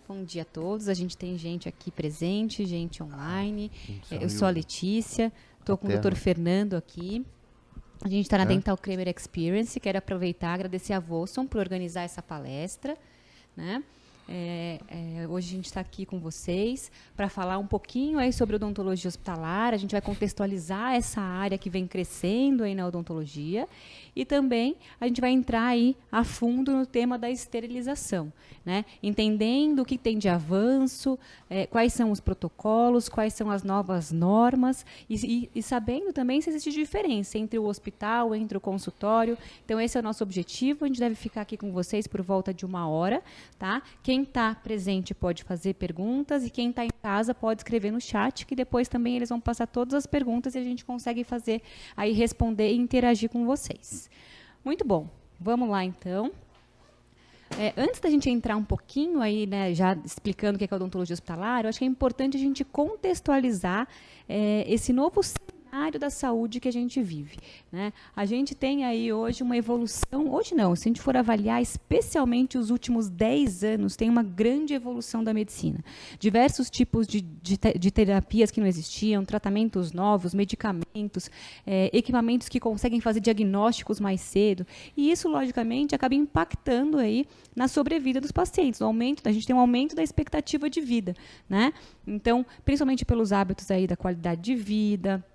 bom dia a todos. A gente tem gente aqui presente, gente online. Eu sou a Letícia, estou com o Dr. Fernando aqui. A gente está na Dental Kramer Experience. Quero aproveitar e agradecer a Volson por organizar essa palestra, né? Hoje a gente está aqui com vocês para falar um pouquinho aí sobre odontologia hospitalar. A gente vai contextualizar essa área que vem crescendo aí na odontologia e também a gente vai entrar aí a fundo no tema da esterilização, né? Entendendo o que tem de avanço, quais são os protocolos, quais são as novas normas e sabendo também se existe diferença entre o hospital, entre o consultório. Então esse é o nosso objetivo. A gente deve ficar aqui com vocês por volta de 1 hora, tá? Quem está presente pode fazer perguntas e quem está em casa pode escrever no chat, que depois também eles vão passar todas as perguntas e a gente consegue fazer aí, responder e interagir com vocês. Muito bom. Vamos lá, então. Antes da gente entrar um pouquinho aí, né, já explicando o que é a odontologia hospitalar, eu acho que é importante a gente contextualizar esse novo cenário da saúde que a gente vive, né? A gente tem aí hoje uma evolução, hoje não, se a gente for avaliar especialmente os últimos 10 anos, tem uma grande evolução da medicina. Diversos tipos de terapias que não existiam, tratamentos novos, medicamentos, equipamentos que conseguem fazer diagnósticos mais cedo, e isso, logicamente, acaba impactando aí na sobrevida dos pacientes, a gente tem um aumento da expectativa de vida, né? Então, principalmente pelos hábitos aí da qualidade de vida,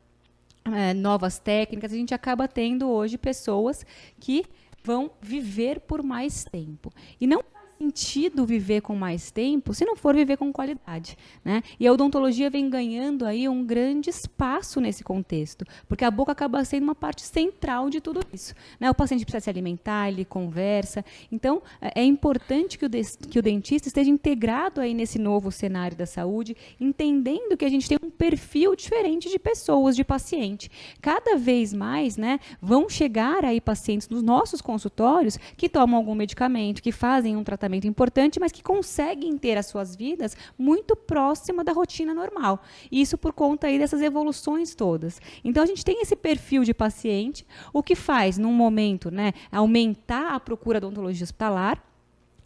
novas técnicas, a gente acaba tendo hoje pessoas que vão viver por mais tempo. E não faz sentido viver com mais tempo se não for viver com qualidade, né? E a odontologia vem ganhando aí um grande espaço nesse contexto, porque a boca acaba sendo uma parte central de tudo isso, né? O paciente precisa se alimentar, ele conversa. Então, é importante que o dentista esteja integrado aí nesse novo cenário da saúde, entendendo que a gente tem um perfil diferente de pessoas, de paciente. Cada vez mais, né, vão chegar aí pacientes nos nossos consultórios que tomam algum medicamento, que fazem um tratamento importante, mas que conseguem ter as suas vidas muito próxima da rotina normal. Isso por conta aí dessas evoluções todas. Então, a gente tem esse perfil de paciente, o que faz, num momento, né, aumentar a procura da odontologia hospitalar.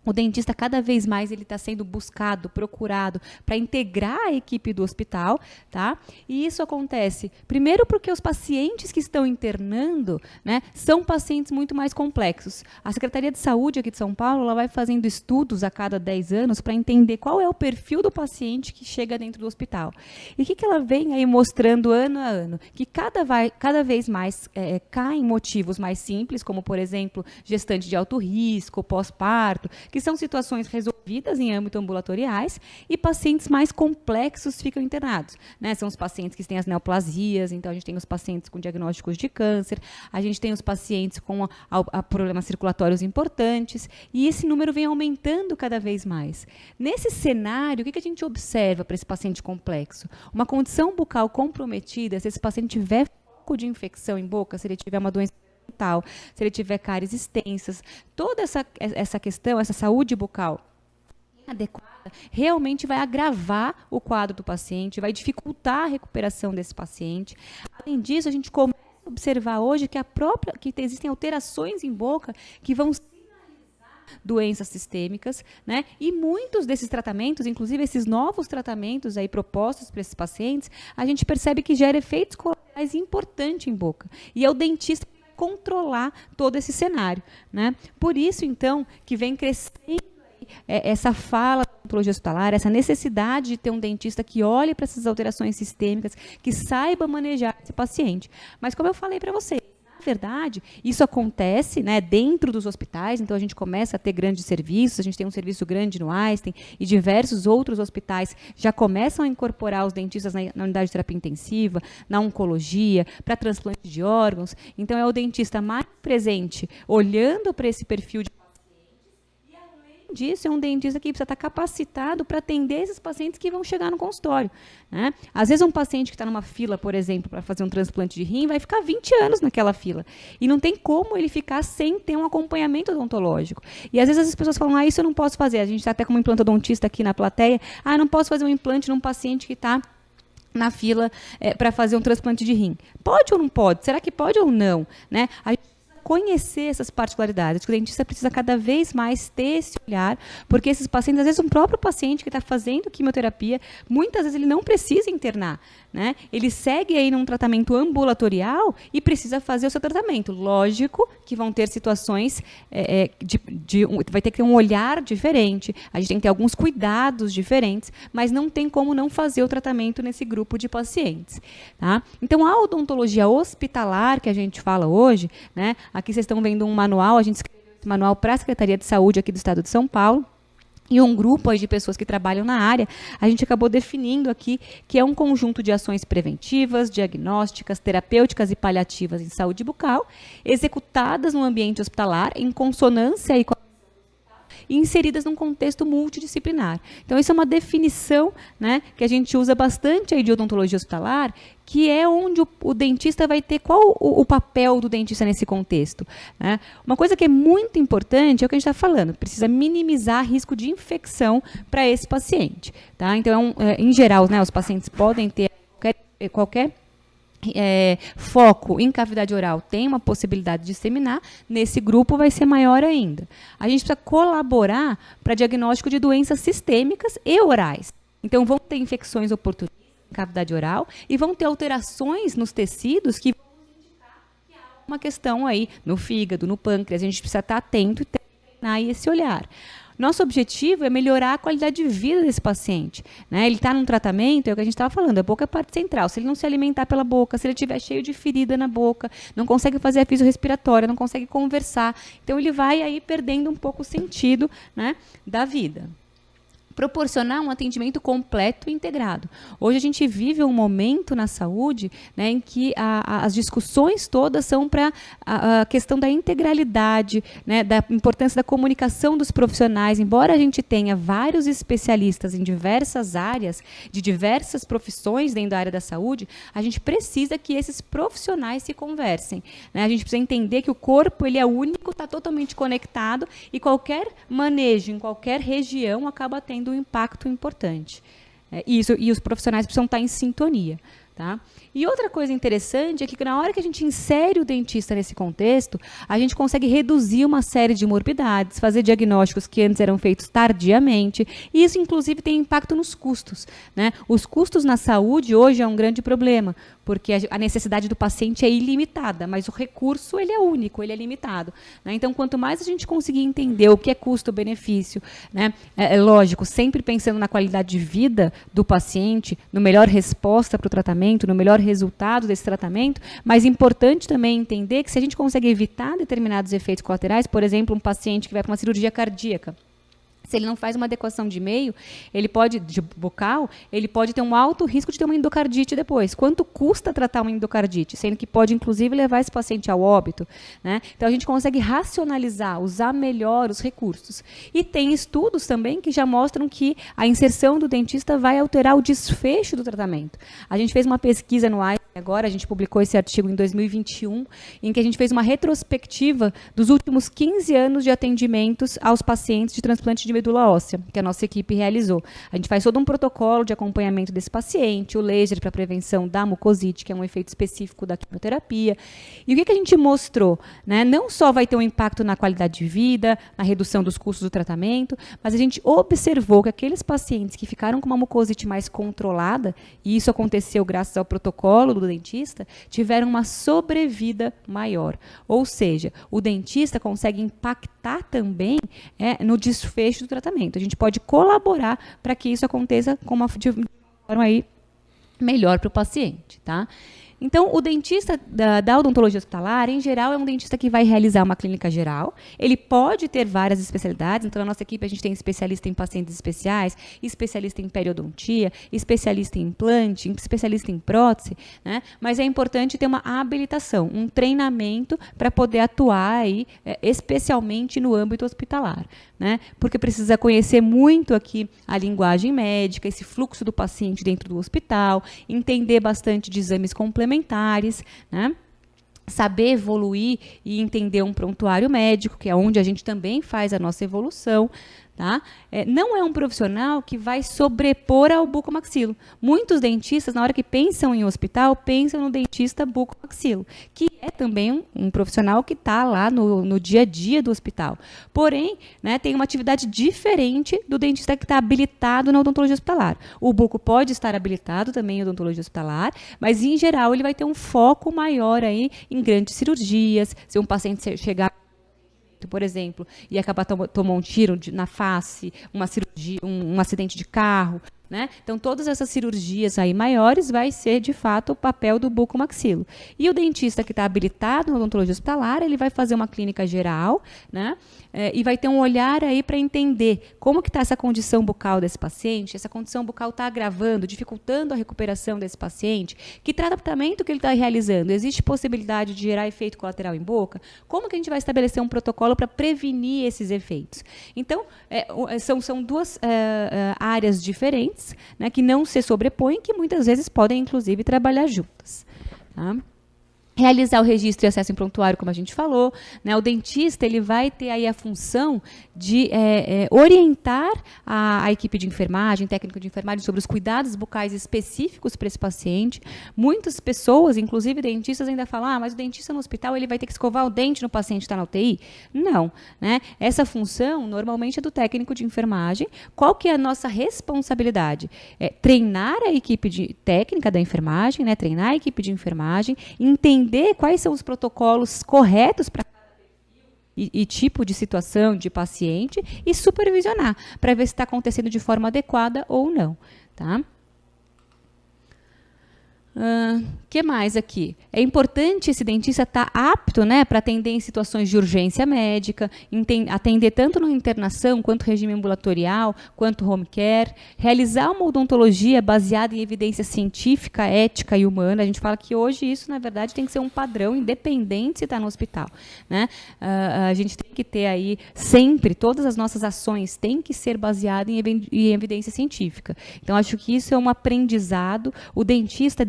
O dentista, cada vez mais, ele está sendo buscado, procurado para integrar a equipe do hospital, tá? E isso acontece, primeiro, porque os pacientes que estão internando, né, são pacientes muito mais complexos. A Secretaria de Saúde aqui de São Paulo, ela vai fazendo estudos a cada 10 anos para entender qual é o perfil do paciente que chega dentro do hospital. E o que ela vem aí mostrando ano a ano? Que cada vez mais caem motivos mais simples, como, por exemplo, gestante de alto risco, pós-parto, que são situações resolvidas em âmbito ambulatoriais, e pacientes mais complexos ficam internados, né? São os pacientes que têm as neoplasias, então a gente tem os pacientes com diagnósticos de câncer, a gente tem os pacientes com problemas circulatórios importantes, e esse número vem aumentando cada vez mais. Nesse cenário, o que a gente observa para esse paciente complexo? Uma condição bucal comprometida, se esse paciente tiver foco de infecção em boca, se ele tiver uma doença, se ele tiver cáries extensas, toda essa questão, essa saúde bucal inadequada, realmente vai agravar o quadro do paciente, vai dificultar a recuperação desse paciente. Além disso, a gente começa a observar hoje que existem alterações em boca que vão doenças sistêmicas, né? E muitos desses tratamentos, inclusive esses novos tratamentos aí propostos para esses pacientes, a gente percebe que gera efeitos colaterais importantes em boca. E é o dentista que vai controlar todo esse cenário, né? Por isso, então, que vem crescendo essa fala da odontologia hospitalar, essa necessidade de ter um dentista que olhe para essas alterações sistêmicas, que saiba manejar esse paciente. Mas, como eu falei para vocês, na verdade, isso acontece, né, dentro dos hospitais, então a gente começa a ter grandes serviços, a gente tem um serviço grande no Einstein e diversos outros hospitais já começam a incorporar os dentistas na unidade de terapia intensiva, na oncologia, para transplante de órgãos. Então, é o dentista mais presente, olhando para esse perfil de disso, é um dentista que precisa estar capacitado para atender esses pacientes que vão chegar no consultório, né? Às vezes um paciente que está numa fila, por exemplo, para fazer um transplante de rim, vai ficar 20 anos naquela fila. E não tem como ele ficar sem ter um acompanhamento odontológico. E às vezes as pessoas falam, isso eu não posso fazer. A gente está até como implantodontista aqui na plateia. Não posso fazer um implante num paciente que está na fila para fazer um transplante de rim. Pode ou não pode? Será que pode ou não? Né? A gente conhecer essas particularidades. O dentista precisa cada vez mais ter esse olhar, porque esses pacientes, às vezes um próprio paciente que está fazendo quimioterapia, muitas vezes ele não precisa internar, né? Ele segue aí num tratamento ambulatorial e precisa fazer o seu tratamento. Lógico que vão ter situações, vai ter que ter um olhar diferente, a gente tem que ter alguns cuidados diferentes, mas não tem como não fazer o tratamento nesse grupo de pacientes. Tá? Então, a odontologia hospitalar, que a gente fala hoje, né? Aqui vocês estão vendo um manual, a gente escreveu esse manual para a Secretaria de Saúde aqui do Estado de São Paulo, e um grupo aí de pessoas que trabalham na área, a gente acabou definindo aqui que é um conjunto de ações preventivas, diagnósticas, terapêuticas e paliativas em saúde bucal, executadas no ambiente hospitalar, em consonância aí com e inseridas num contexto multidisciplinar. Então, isso é uma definição, né, que a gente usa bastante aí de odontologia hospitalar, que é onde o dentista vai ter qual o papel do dentista nesse contexto. Né? Uma coisa que é muito importante é o que a gente está falando, precisa minimizar risco de infecção para esse paciente. Tá? Então, em geral, né, os pacientes podem ter qualquer foco em cavidade oral tem uma possibilidade de disseminar, nesse grupo vai ser maior ainda. A gente precisa colaborar para diagnóstico de doenças sistêmicas e orais. Então, vão ter infecções oportunistas em cavidade oral e vão ter alterações nos tecidos que vão indicar que há uma questão aí no fígado, no pâncreas. A gente precisa estar atento e treinar esse olhar. Nosso objetivo é melhorar a qualidade de vida desse paciente. Né? Ele está num tratamento, é o que a gente estava falando, a boca é a parte central. Se ele não se alimentar pela boca, se ele estiver cheio de ferida na boca, não consegue fazer a fisiorrespiratória, não consegue conversar, então ele vai aí perdendo um pouco o sentido, né, da vida. Proporcionar um atendimento completo e integrado. Hoje a gente vive um momento na saúde, né, em que as discussões todas são para a questão da integralidade, né, da importância da comunicação dos profissionais. Embora a gente tenha vários especialistas em diversas áreas, de diversas profissões dentro da área da saúde, a gente precisa que esses profissionais se conversem. Né? A gente precisa entender que o corpo ele é único, está totalmente conectado e qualquer manejo em qualquer região acaba tendo um impacto importante. E os profissionais precisam estar em sintonia. Tá? E outra coisa interessante é que na hora que a gente insere o dentista nesse contexto, a gente consegue reduzir uma série de morbidades, fazer diagnósticos que antes eram feitos tardiamente, e isso inclusive tem impacto nos custos. Né? Os custos na saúde hoje é um grande problema, porque a necessidade do paciente é ilimitada, mas o recurso ele é único, ele é limitado. Né? Então, quanto mais a gente conseguir entender o que é custo-benefício, né? É lógico, sempre pensando na qualidade de vida do paciente, no melhor resposta para o tratamento, no melhor resultado desse tratamento, mas importante também entender que se a gente consegue evitar determinados efeitos colaterais, por exemplo, um paciente que vai para uma cirurgia cardíaca, se ele não faz uma adequação de meio, de bucal, ele pode ter um alto risco de ter uma endocardite depois. Quanto custa tratar uma endocardite? Sendo que pode, inclusive, levar esse paciente ao óbito. Né? Então, a gente consegue racionalizar, usar melhor os recursos. E tem estudos também que já mostram que a inserção do dentista vai alterar o desfecho do tratamento. A gente fez uma pesquisa no Einstein agora, a gente publicou esse artigo em 2021, em que a gente fez uma retrospectiva dos últimos 15 anos de atendimentos aos pacientes de transplante de medula óssea, que a nossa equipe realizou. A gente faz todo um protocolo de acompanhamento desse paciente, o laser para prevenção da mucosite, que é um efeito específico da quimioterapia. E o que a gente mostrou? Né? Não só vai ter um impacto na qualidade de vida, na redução dos custos do tratamento, mas a gente observou que aqueles pacientes que ficaram com uma mucosite mais controlada, e isso aconteceu graças ao protocolo do dentista, tiveram uma sobrevida maior. Ou seja, o dentista consegue impactar também no desfecho do tratamento. A gente pode colaborar para que isso aconteça de forma aí melhor para o paciente. Tá? Então, o dentista da odontologia hospitalar, em geral, é um dentista que vai realizar uma clínica geral. Ele pode ter várias especialidades. Então, na nossa equipe, a gente tem especialista em pacientes especiais, especialista em periodontia, especialista em implante, especialista em prótese. Né? Mas é importante ter uma habilitação, um treinamento para poder atuar aí, especialmente no âmbito hospitalar. Né? Porque precisa conhecer muito aqui a linguagem médica, esse fluxo do paciente dentro do hospital, entender bastante de exames complementares, né? Saber evoluir e entender um prontuário médico, que é onde a gente também faz a nossa evolução. Tá? tá? Não é um profissional que vai sobrepor ao bucomaxilo. Muitos dentistas, na hora que pensam em hospital, pensam no dentista bucomaxilo, que é também um profissional que está lá no dia a dia do hospital. Porém, né, tem uma atividade diferente do dentista que está habilitado na odontologia hospitalar. O buco pode estar habilitado também em odontologia hospitalar, mas, em geral, ele vai ter um foco maior aí em grandes cirurgias. Se um paciente chegar, por exemplo, e acabar tomando um tiro na face, uma cirurgia, um acidente de carro, né? Então, todas essas cirurgias aí maiores vai ser, de fato, o papel do bucomaxilo. E o dentista que está habilitado na odontologia hospitalar, ele vai fazer uma clínica geral, né? E vai ter um olhar aí para entender como que está essa condição bucal desse paciente, essa condição bucal está agravando, dificultando a recuperação desse paciente, que tratamento que ele está realizando, existe possibilidade de gerar efeito colateral em boca? Como que a gente vai estabelecer um protocolo para prevenir esses efeitos? Então, são duas áreas diferentes, né, que não se sobrepõem, que muitas vezes podem, inclusive, trabalhar juntas. Tá? Realizar o registro e acesso em prontuário, como a gente falou, né? O dentista ele vai ter aí a função de orientar a equipe de enfermagem, técnico de enfermagem, sobre os cuidados bucais específicos para esse paciente. Muitas pessoas, inclusive dentistas, ainda falam, mas o dentista no hospital ele vai ter que escovar o dente no paciente que está na UTI? Não. Né? Essa função, normalmente, é do técnico de enfermagem. Qual que é a nossa responsabilidade? Treinar a equipe técnica da enfermagem, né? Treinar a equipe de enfermagem, entender quais são os protocolos corretos para e tipo de situação de paciente e supervisionar para ver se está acontecendo de forma adequada ou não, tá? Que mais aqui? É importante esse dentista estar apto, né, para atender em situações de urgência médica, atender tanto na internação, quanto regime ambulatorial, quanto home care, realizar uma odontologia baseada em evidência científica, ética e humana. A gente fala que hoje isso, na verdade, tem que ser um padrão, independente se está no hospital. Né? A gente tem que ter aí sempre, todas as nossas ações têm que ser baseadas em evidência científica. Então, acho que isso é um aprendizado. O dentista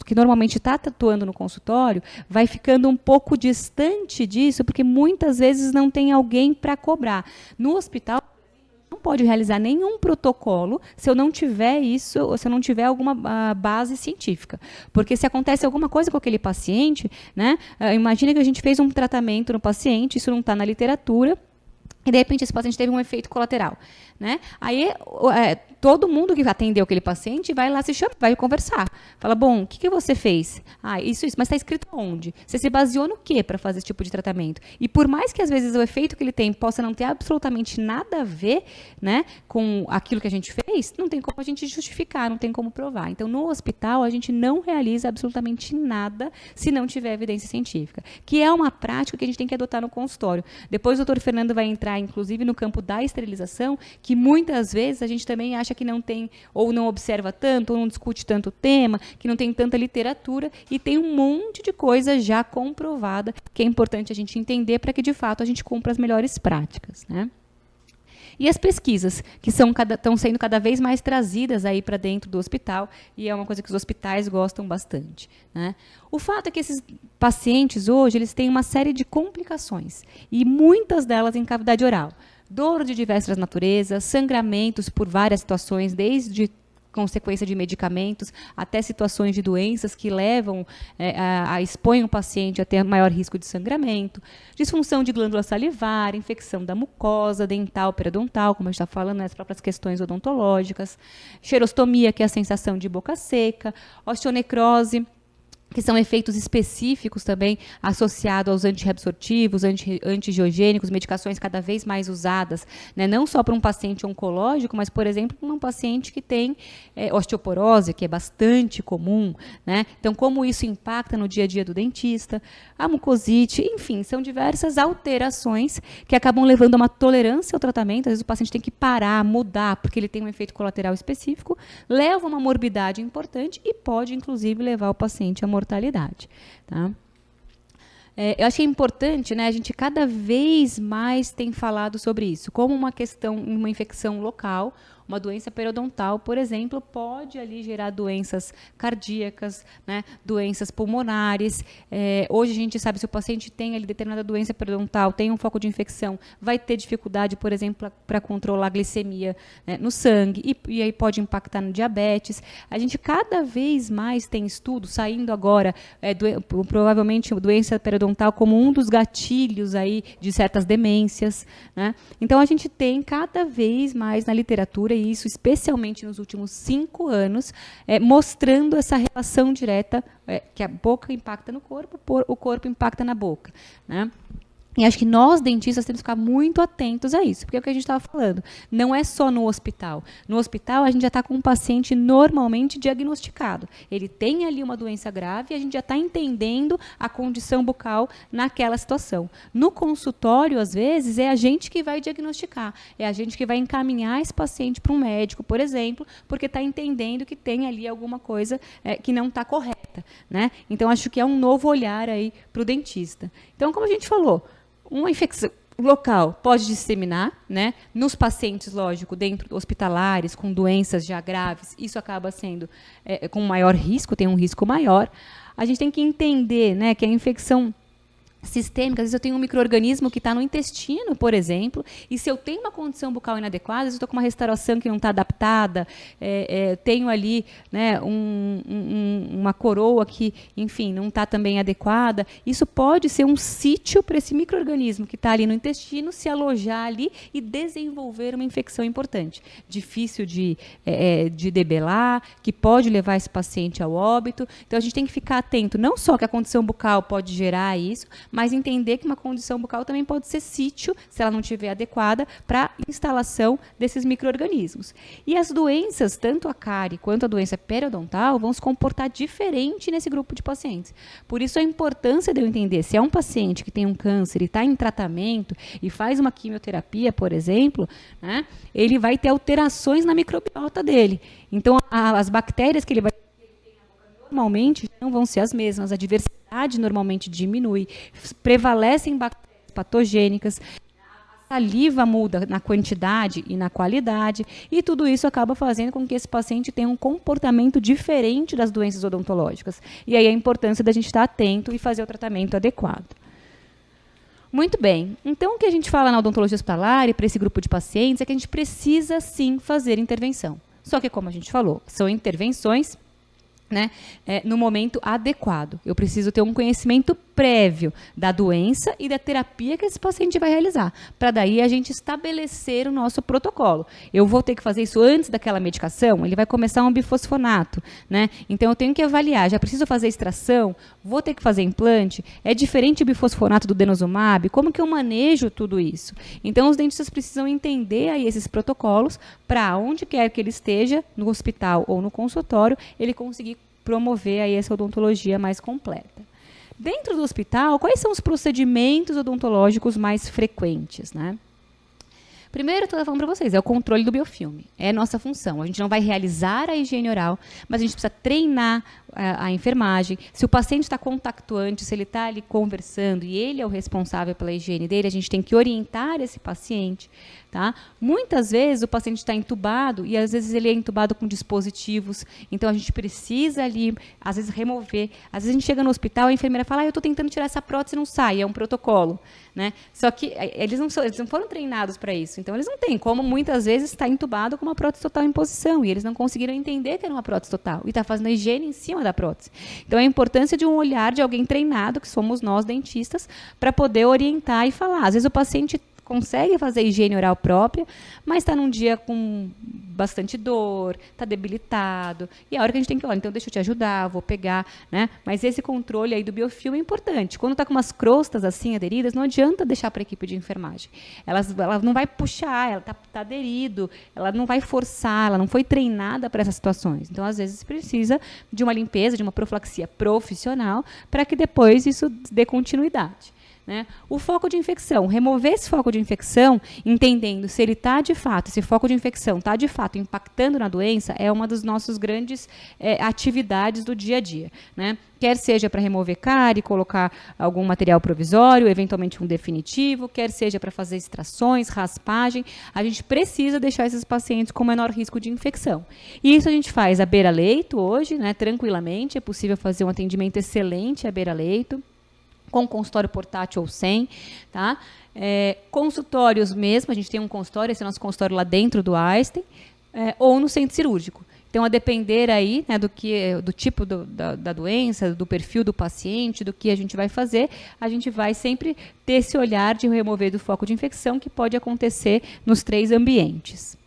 que normalmente está atuando no consultório, vai ficando um pouco distante disso, porque muitas vezes não tem alguém para cobrar. No hospital, não pode realizar nenhum protocolo se eu não tiver isso, ou se eu não tiver alguma base científica. Porque se acontece alguma coisa com aquele paciente, né, imagina que a gente fez um tratamento no paciente, isso não está na literatura, e de repente esse paciente teve um efeito colateral. Né? Aí todo mundo que atendeu aquele paciente vai lá se chamar, vai conversar. Fala, bom, o que você fez? Isso, mas está escrito onde? Você se baseou no quê para fazer esse tipo de tratamento? E por mais que às vezes o efeito que ele tem possa não ter absolutamente nada a ver, né, com aquilo que a gente fez, não tem como a gente justificar, não tem como provar. Então, no hospital, a gente não realiza absolutamente nada se não tiver evidência científica, que é uma prática que a gente tem que adotar no consultório. Depois o doutor Fernando vai entrar, inclusive, no campo da esterilização, que muitas vezes a gente também acha que não tem, ou não observa tanto, ou não discute tanto o tema, que não tem tanta literatura, e tem um monte de coisa já comprovada que é importante a gente entender para que, de fato, a gente cumpra as melhores práticas. Né? E as pesquisas, que estão sendo cada vez mais trazidas aí para dentro do hospital, e é uma coisa que os hospitais gostam bastante. Né? O fato é que esses pacientes hoje, eles têm uma série de complicações, e muitas delas em cavidade oral. Dor de diversas naturezas, sangramentos por várias situações, desde consequência de medicamentos até situações de doenças que levam, expõem o paciente a ter maior risco de sangramento, disfunção de glândula salivar, infecção da mucosa, dental, periodontal, como a gente está falando, nas próprias questões odontológicas, xerostomia, que é a sensação de boca seca, osteonecrose, que são efeitos específicos também associados aos antirreabsortivos, antigiogênicos, medicações cada vez mais usadas, né, não só para um paciente oncológico, mas, por exemplo, para um paciente que tem osteoporose, que é bastante comum. Né? Então, como isso impacta no dia a dia do dentista, a mucosite, enfim, são diversas alterações que acabam levando a uma tolerância ao tratamento. Às vezes o paciente tem que parar, mudar, porque ele tem um efeito colateral específico, leva a uma morbidade importante e pode, inclusive, levar o paciente a mortalidade. Tá? Eu acho que é importante, né, a gente cada vez mais tem falado sobre isso, como uma questão, uma infecção local, Uma doença periodontal, por exemplo, pode ali gerar doenças cardíacas, né, doenças pulmonares. Hoje a gente sabe, se o paciente tem ali determinada doença periodontal, tem um foco de infecção, vai ter dificuldade, por exemplo, para controlar a glicemia, né, no sangue, e aí pode impactar no diabetes. A gente cada vez mais tem estudos saindo agora, provavelmente doença periodontal como um dos gatilhos aí de certas demências, né? Então a gente tem cada vez mais na literatura, e isso especialmente nos últimos 5 anos, mostrando essa relação direta, que a boca impacta no corpo, o corpo impacta na boca, né? E acho que nós, dentistas, temos que ficar muito atentos a isso, porque é o que a gente estava falando. Não é só no hospital. No hospital, a gente já está com um paciente normalmente diagnosticado. Ele tem ali uma doença grave e a gente já está entendendo a condição bucal naquela situação. No consultório, às vezes, é a gente que vai diagnosticar. É a gente que vai encaminhar esse paciente para um médico, por exemplo, porque está entendendo que tem ali alguma coisa que não está correta, né? Então, acho que é um novo olhar aí para o dentista. Então, como a gente falou, uma infecção local pode disseminar, né? Nos pacientes, lógico, dentro hospitalares, com doenças já graves, isso acaba sendo com maior risco, tem um risco maior. A gente tem que entender, né, que a infecção sistêmica, às vezes eu tenho um micro-organismo que está no intestino, por exemplo, e se eu tenho uma condição bucal inadequada, às vezes eu estou com uma restauração que não está adaptada, tenho ali, né, uma coroa que, enfim, não está também adequada, isso pode ser um sítio para esse micro-organismo que está ali no intestino se alojar ali e desenvolver uma infecção importante, difícil de debelar, que pode levar esse paciente ao óbito. Então a gente tem que ficar atento, não só que a condição bucal pode gerar isso, mas entender que uma condição bucal também pode ser sítio, se ela não estiver adequada, para instalação desses micro-organismos. E as doenças, tanto a cárie quanto a doença periodontal, vão se comportar diferente nesse grupo de pacientes. Por isso a importância de eu entender, se é um paciente que tem um câncer e está em tratamento e faz uma quimioterapia, por exemplo, né, ele vai ter alterações na microbiota dele. Então, as bactérias que ele vai normalmente não vão ser as mesmas, a diversidade normalmente diminui, prevalecem bactérias patogênicas, a saliva muda na quantidade e na qualidade, e tudo isso acaba fazendo com que esse paciente tenha um comportamento diferente das doenças odontológicas. E aí a importância da gente estar atento e fazer o tratamento adequado. Muito bem. Então, o que a gente fala na odontologia hospitalar e para esse grupo de pacientes é que a gente precisa, sim, fazer intervenção. Só que, como a gente falou, são intervenções, né, no momento adequado. Eu preciso ter um conhecimento prévio da doença e da terapia que esse paciente vai realizar, para daí a gente estabelecer o nosso protocolo. Eu vou ter que fazer isso antes daquela medicação, ele vai começar um bifosfonato, né? Então eu tenho que avaliar, já preciso fazer extração, vou ter que fazer implante, é diferente o bifosfonato do denosumab, como que eu manejo tudo isso? Então os dentistas precisam entender aí esses protocolos para onde quer que ele esteja, no hospital ou no consultório, ele conseguir promover aí essa odontologia mais completa. Dentro do hospital, quais são os procedimentos odontológicos mais frequentes, né? Primeiro, estou falando para vocês, é o controle do biofilme. É nossa função. A gente não vai realizar a higiene oral, mas a gente precisa treinar a enfermagem. Se o paciente está contactuante, se ele está ali conversando e ele é o responsável pela higiene dele, a gente tem que orientar esse paciente. Tá? Muitas vezes o paciente está entubado e às vezes ele é entubado com dispositivos, então a gente precisa ali, às vezes, remover. Às vezes a gente chega no hospital e a enfermeira fala, eu estou tentando tirar essa prótese e não sai, é um protocolo. Né? Só que eles não foram treinados para isso, então eles não têm como muitas vezes estar entubado com uma prótese total em posição e eles não conseguiram entender que era uma prótese total e está fazendo a higiene em cima da prótese. Então a importância de um olhar de alguém treinado, que somos nós dentistas, para poder orientar e falar. Às vezes o paciente consegue fazer higiene oral própria, mas está num dia com bastante dor, está debilitado, e a hora que a gente tem que, olha, então deixa eu te ajudar, vou pegar, né? Mas esse controle aí do biofilme é importante. Quando está com umas crostas assim aderidas, não adianta deixar para a equipe de enfermagem. Ela não vai puxar, ela está aderido, ela não vai forçar, ela não foi treinada para essas situações. Então, às vezes, precisa de uma limpeza, de uma profilaxia profissional, para que depois isso dê continuidade. né? O foco de infecção, remover esse foco de infecção, entendendo se ele está de fato, esse foco de infecção está de fato impactando na doença, é uma das nossas grandes atividades do dia a dia, né? Quer seja para remover cárie, colocar algum material provisório, eventualmente um definitivo, quer seja para fazer extrações, raspagem, a gente precisa deixar esses pacientes com menor risco de infecção. E isso a gente faz à beira-leito hoje, né, tranquilamente, é possível fazer um atendimento excelente à beira-leito, com consultório portátil ou sem, tá? Consultórios mesmo, a gente tem um consultório, esse é nosso consultório lá dentro do Einstein, ou no centro cirúrgico. Então, a depender aí, né, do tipo da doença, do perfil do paciente, do que a gente vai fazer, a gente vai sempre ter esse olhar de remover do foco de infecção, que pode acontecer nos 3 ambientes.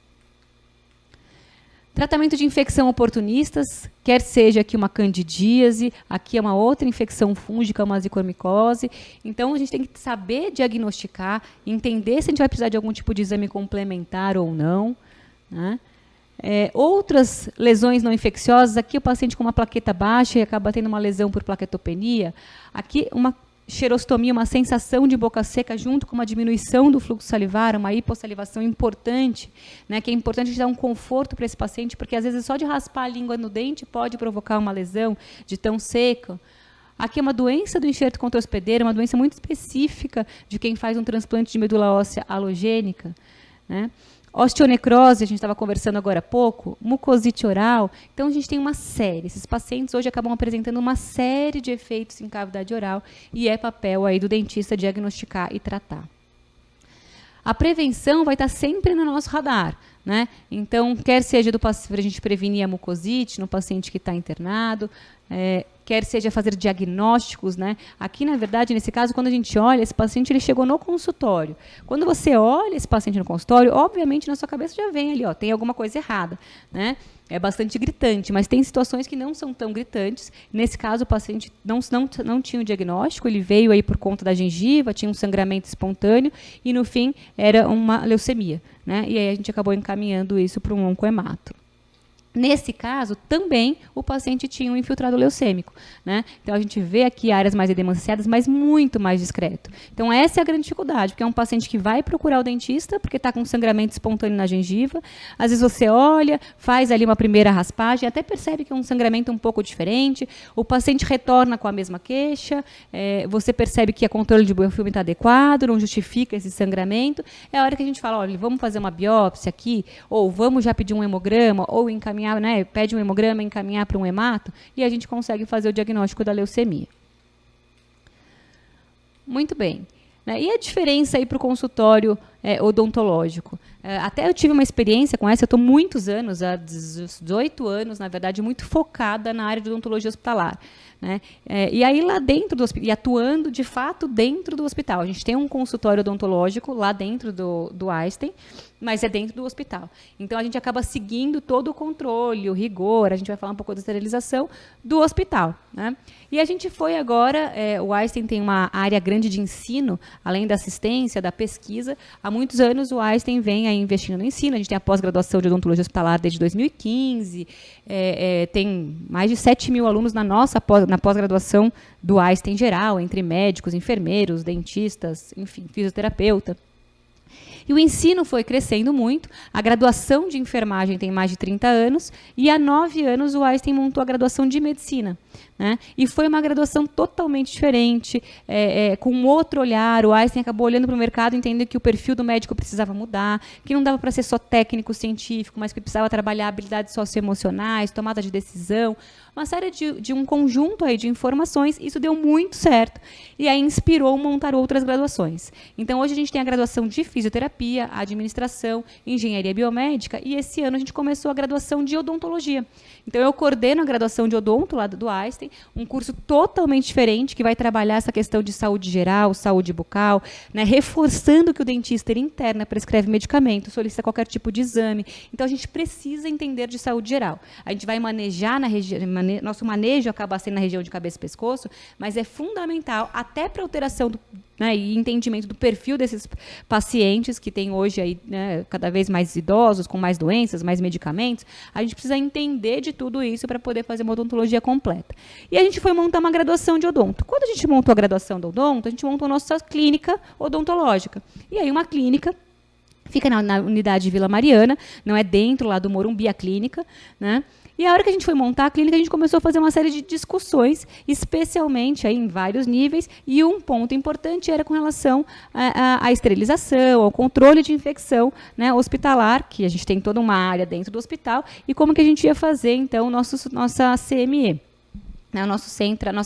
Tratamento de infecção oportunistas, quer seja aqui uma candidíase, aqui é uma outra infecção fúngica, uma zicomicose. Então, a gente tem que saber diagnosticar, entender se a gente vai precisar de algum tipo de exame complementar ou não, né? Outras lesões não infecciosas, aqui o paciente com uma plaqueta baixa e acaba tendo uma lesão por plaquetopenia, aqui uma xerostomia, uma sensação de boca seca junto com uma diminuição do fluxo salivar, uma hipossalivação importante, né, que é importante a gente dar um conforto para esse paciente, porque às vezes só de raspar a língua no dente pode provocar uma lesão de tão seca. Aqui é uma doença do enxerto contra-hospedeiro, uma doença muito específica de quem faz um transplante de medula óssea halogênica, né? Osteonecrose, a gente estava conversando agora há pouco, mucosite oral. Então, a gente tem uma série. Esses pacientes hoje acabam apresentando uma série de efeitos em cavidade oral e é papel aí do dentista diagnosticar e tratar. A prevenção vai estar sempre no nosso radar, né? Então, quer seja para a gente prevenir a mucosite no paciente que está internado, quer seja fazer diagnósticos, né? Aqui, na verdade, nesse caso, quando a gente olha, esse paciente ele chegou no consultório. Quando você olha esse paciente no consultório, obviamente, na sua cabeça já vem ali, ó, tem alguma coisa errada, né? É bastante gritante, mas tem situações que não são tão gritantes. Nesse caso, o paciente não tinha o diagnóstico, ele veio aí por conta da gengiva, tinha um sangramento espontâneo e, no fim, era uma leucemia, né? E aí a gente acabou encaminhando isso para um oncohemato. Nesse caso, também o paciente tinha um infiltrado leucêmico, né? Então, a gente vê aqui áreas mais edemanciadas, mas muito mais discreto. Então, essa é a grande dificuldade, porque é um paciente que vai procurar o dentista, porque está com sangramento espontâneo na gengiva. Às vezes, você olha, faz ali uma primeira raspagem, até percebe que é um sangramento um pouco diferente. O paciente retorna com a mesma queixa, você percebe que o controle de biofilme está adequado, não justifica esse sangramento. É a hora que a gente fala, olha, vamos fazer uma biópsia aqui, ou vamos já pedir um hemograma, ou encaminhar, né, pede um hemograma, encaminhar para um hemato, e a gente consegue fazer o diagnóstico da leucemia. Muito bem. E a diferença aí para o consultório odontológico? Até eu tive uma experiência com essa, eu estou muitos anos, há 18 anos, na verdade, muito focada na área de odontologia hospitalar, né? E aí lá dentro do hospital, e atuando de fato dentro do hospital. A gente tem um consultório odontológico lá dentro do Einstein, mas é dentro do hospital. Então, a gente acaba seguindo todo o controle, o rigor, a gente vai falar um pouco da esterilização do hospital, né? E a gente foi agora, o Einstein tem uma área grande de ensino, além da assistência, da pesquisa. Há muitos anos o Einstein vem aí investindo no ensino, a gente tem a pós-graduação de odontologia hospitalar desde 2015, tem mais de 7 mil alunos na pós-graduação do Einstein em geral, entre médicos, enfermeiros, dentistas, enfim, fisioterapeuta. E o ensino foi crescendo muito, a graduação de enfermagem tem mais de 30 anos, e há 9 anos o Einstein montou a graduação de medicina, né? E foi uma graduação totalmente diferente, com um outro olhar. O Einstein acabou olhando para o mercado, entendendo que o perfil do médico precisava mudar, que não dava para ser só técnico, científico, mas que precisava trabalhar habilidades socioemocionais, tomada de decisão, uma série de um conjunto aí de informações. Isso deu muito certo, e aí inspirou montar outras graduações. Então, hoje a gente tem a graduação de fisioterapia, administração, engenharia biomédica, e esse ano a gente começou a graduação de odontologia. Então, eu coordeno a graduação de odonto lá do Einstein, um curso totalmente diferente, que vai trabalhar essa questão de saúde geral, saúde bucal, né, reforçando que o dentista ele interna, prescreve medicamento, solicita qualquer tipo de exame. Então, a gente precisa entender de saúde geral. A gente vai manejar na região, nosso manejo acaba sendo na região de cabeça e pescoço, mas é fundamental, até para alteração né, e entendimento do perfil desses pacientes que tem hoje aí, né, cada vez mais idosos, com mais doenças, mais medicamentos, a gente precisa entender de tudo isso para poder fazer uma odontologia completa. E a gente foi montar uma graduação de odonto. Quando a gente montou a graduação do odonto, a gente montou a nossa clínica odontológica. E aí uma clínica fica na unidade de Vila Mariana, não é dentro lá do Morumbi a clínica, né? E a hora que a gente foi montar a clínica, a gente começou a fazer uma série de discussões, especialmente aí em vários níveis, e um ponto importante era com relação à esterilização, ao controle de infecção, né, hospitalar, que a gente tem toda uma área dentro do hospital, e como que a gente ia fazer, então, nossa CME. Né, nossa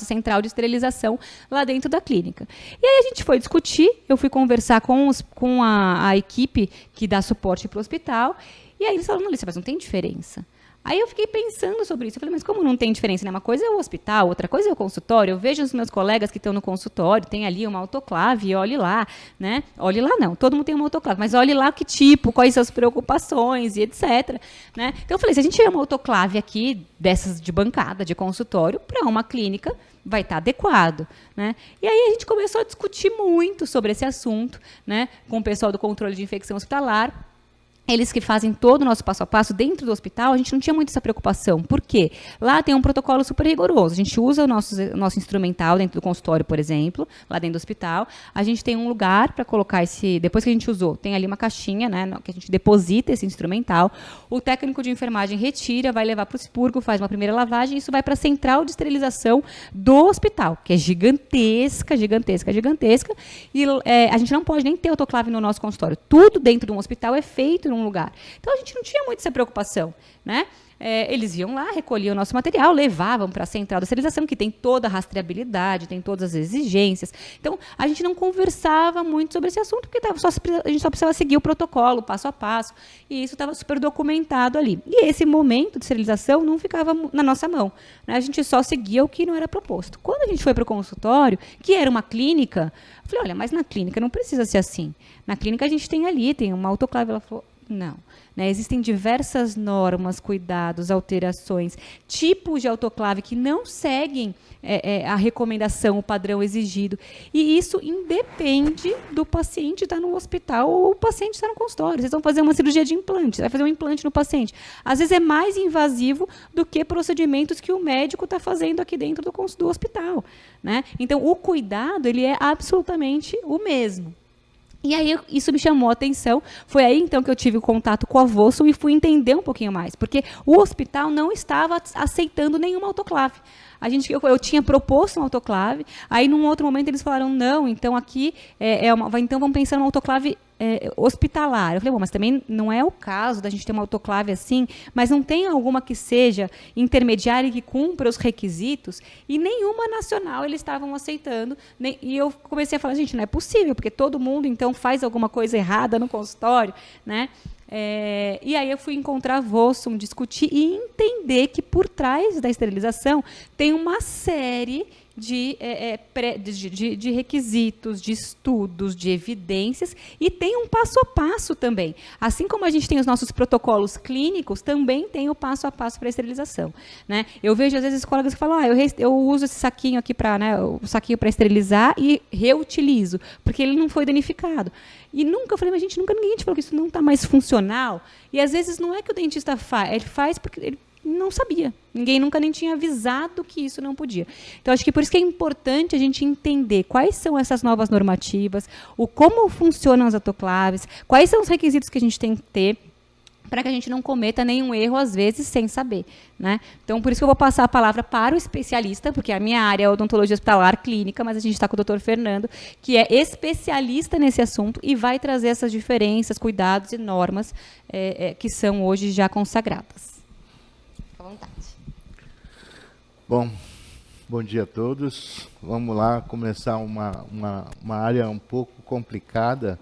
central de esterilização lá dentro da clínica. E aí a gente foi discutir, eu fui conversar com a equipe que dá suporte para o hospital, e aí eles falaram, Alicia, mas não tem diferença. Aí eu fiquei pensando sobre isso. Eu falei, mas como não tem diferença, né? Uma coisa é o hospital, outra coisa é o consultório. Eu vejo os meus colegas que estão no consultório, tem ali uma autoclave, olhe lá, né? Olhe lá não, todo mundo tem uma autoclave, mas olhe lá que tipo, quais são as preocupações e etc. Né? Então eu falei, se a gente tiver uma autoclave aqui, dessas de bancada, de consultório, para uma clínica, vai estar adequado. Né? E aí a gente começou a discutir muito sobre esse assunto, né? Com o pessoal do controle de infecção hospitalar. Eles que fazem todo o nosso passo a passo dentro do hospital, a gente não tinha muito essa preocupação. Por quê? Lá tem um protocolo super rigoroso. A gente usa o nosso instrumental dentro do consultório, por exemplo, lá dentro do hospital. A gente tem um lugar para colocar depois que a gente usou, tem ali uma caixinha, né, que a gente deposita esse instrumental. O técnico de enfermagem retira, vai levar para o expurgo, faz uma primeira lavagem, e isso vai para a central de esterilização do hospital, que é gigantesca. E a gente não pode nem ter autoclave no nosso consultório. Tudo dentro de um hospital é feito num lugar. Então, a gente não tinha muito essa preocupação, né? Eles iam lá, recolhiam o nosso material, levavam para a central de esterilização, que tem toda a rastreabilidade, tem todas as exigências. Então, a gente não conversava muito sobre esse assunto, porque a gente só precisava seguir o protocolo, passo a passo, e isso estava super documentado ali. E esse momento de esterilização não ficava na nossa mão, né? A gente só seguia o que não era proposto. Quando a gente foi para o consultório, que era uma clínica, eu falei, olha, mas na clínica não precisa ser assim. Na clínica a gente tem uma autoclave. Ela falou, não. Né, existem diversas normas, cuidados, alterações, tipos de autoclave que não seguem a recomendação, o padrão exigido. E isso independe do paciente estar no hospital ou o paciente estar no consultório. Vocês vão fazer uma cirurgia de implante, você vai fazer um implante no paciente. Às vezes é mais invasivo do que procedimentos que o médico está fazendo aqui dentro do hospital. Né? Então, o cuidado ele é absolutamente o mesmo. E aí isso me chamou a atenção, foi aí então que eu tive o contato com a Vosso e fui entender um pouquinho mais, porque o hospital não estava aceitando nenhuma autoclave. Eu tinha proposto uma autoclave, aí num outro momento eles falaram, não, então aqui então vamos pensar numa autoclave hospitalar. Eu falei, bom, mas também não é o caso da gente ter uma autoclave assim, mas não tem alguma que seja intermediária e que cumpra os requisitos, e nenhuma nacional eles estavam aceitando, e eu comecei a falar, gente, não é possível, porque todo mundo então faz alguma coisa errada no consultório, né? E aí eu fui encontrar a Vossum, discutir e entender que por trás da esterilização tem uma série de requisitos, de estudos, de evidências, e tem um passo a passo também. Assim como a gente tem os nossos protocolos clínicos, também tem o passo a passo para a esterilização. Né? Eu vejo, às vezes, colegas que falam, eu uso esse saquinho aqui o saquinho para esterilizar e reutilizo, porque ele não foi danificado. E eu falei, mas gente, nunca ninguém te falou que isso não está mais funcional. E às vezes não é que o dentista faz, ele faz porque ele não sabia. Ninguém nunca nem tinha avisado que isso não podia. Então, acho que por isso que é importante a gente entender quais são essas novas normativas, como funcionam as autoclaves, quais são os requisitos que a gente tem que ter, para que a gente não cometa nenhum erro, às vezes, sem saber. Né? Então, por isso que eu vou passar a palavra para o especialista, porque a minha área é odontologia hospitalar clínica, mas a gente está com o Dr. Fernando, que é especialista nesse assunto e vai trazer essas diferenças, cuidados e normas que são hoje já consagradas. Fique à vontade. Bom dia a todos. Vamos lá começar uma área um pouco complicada,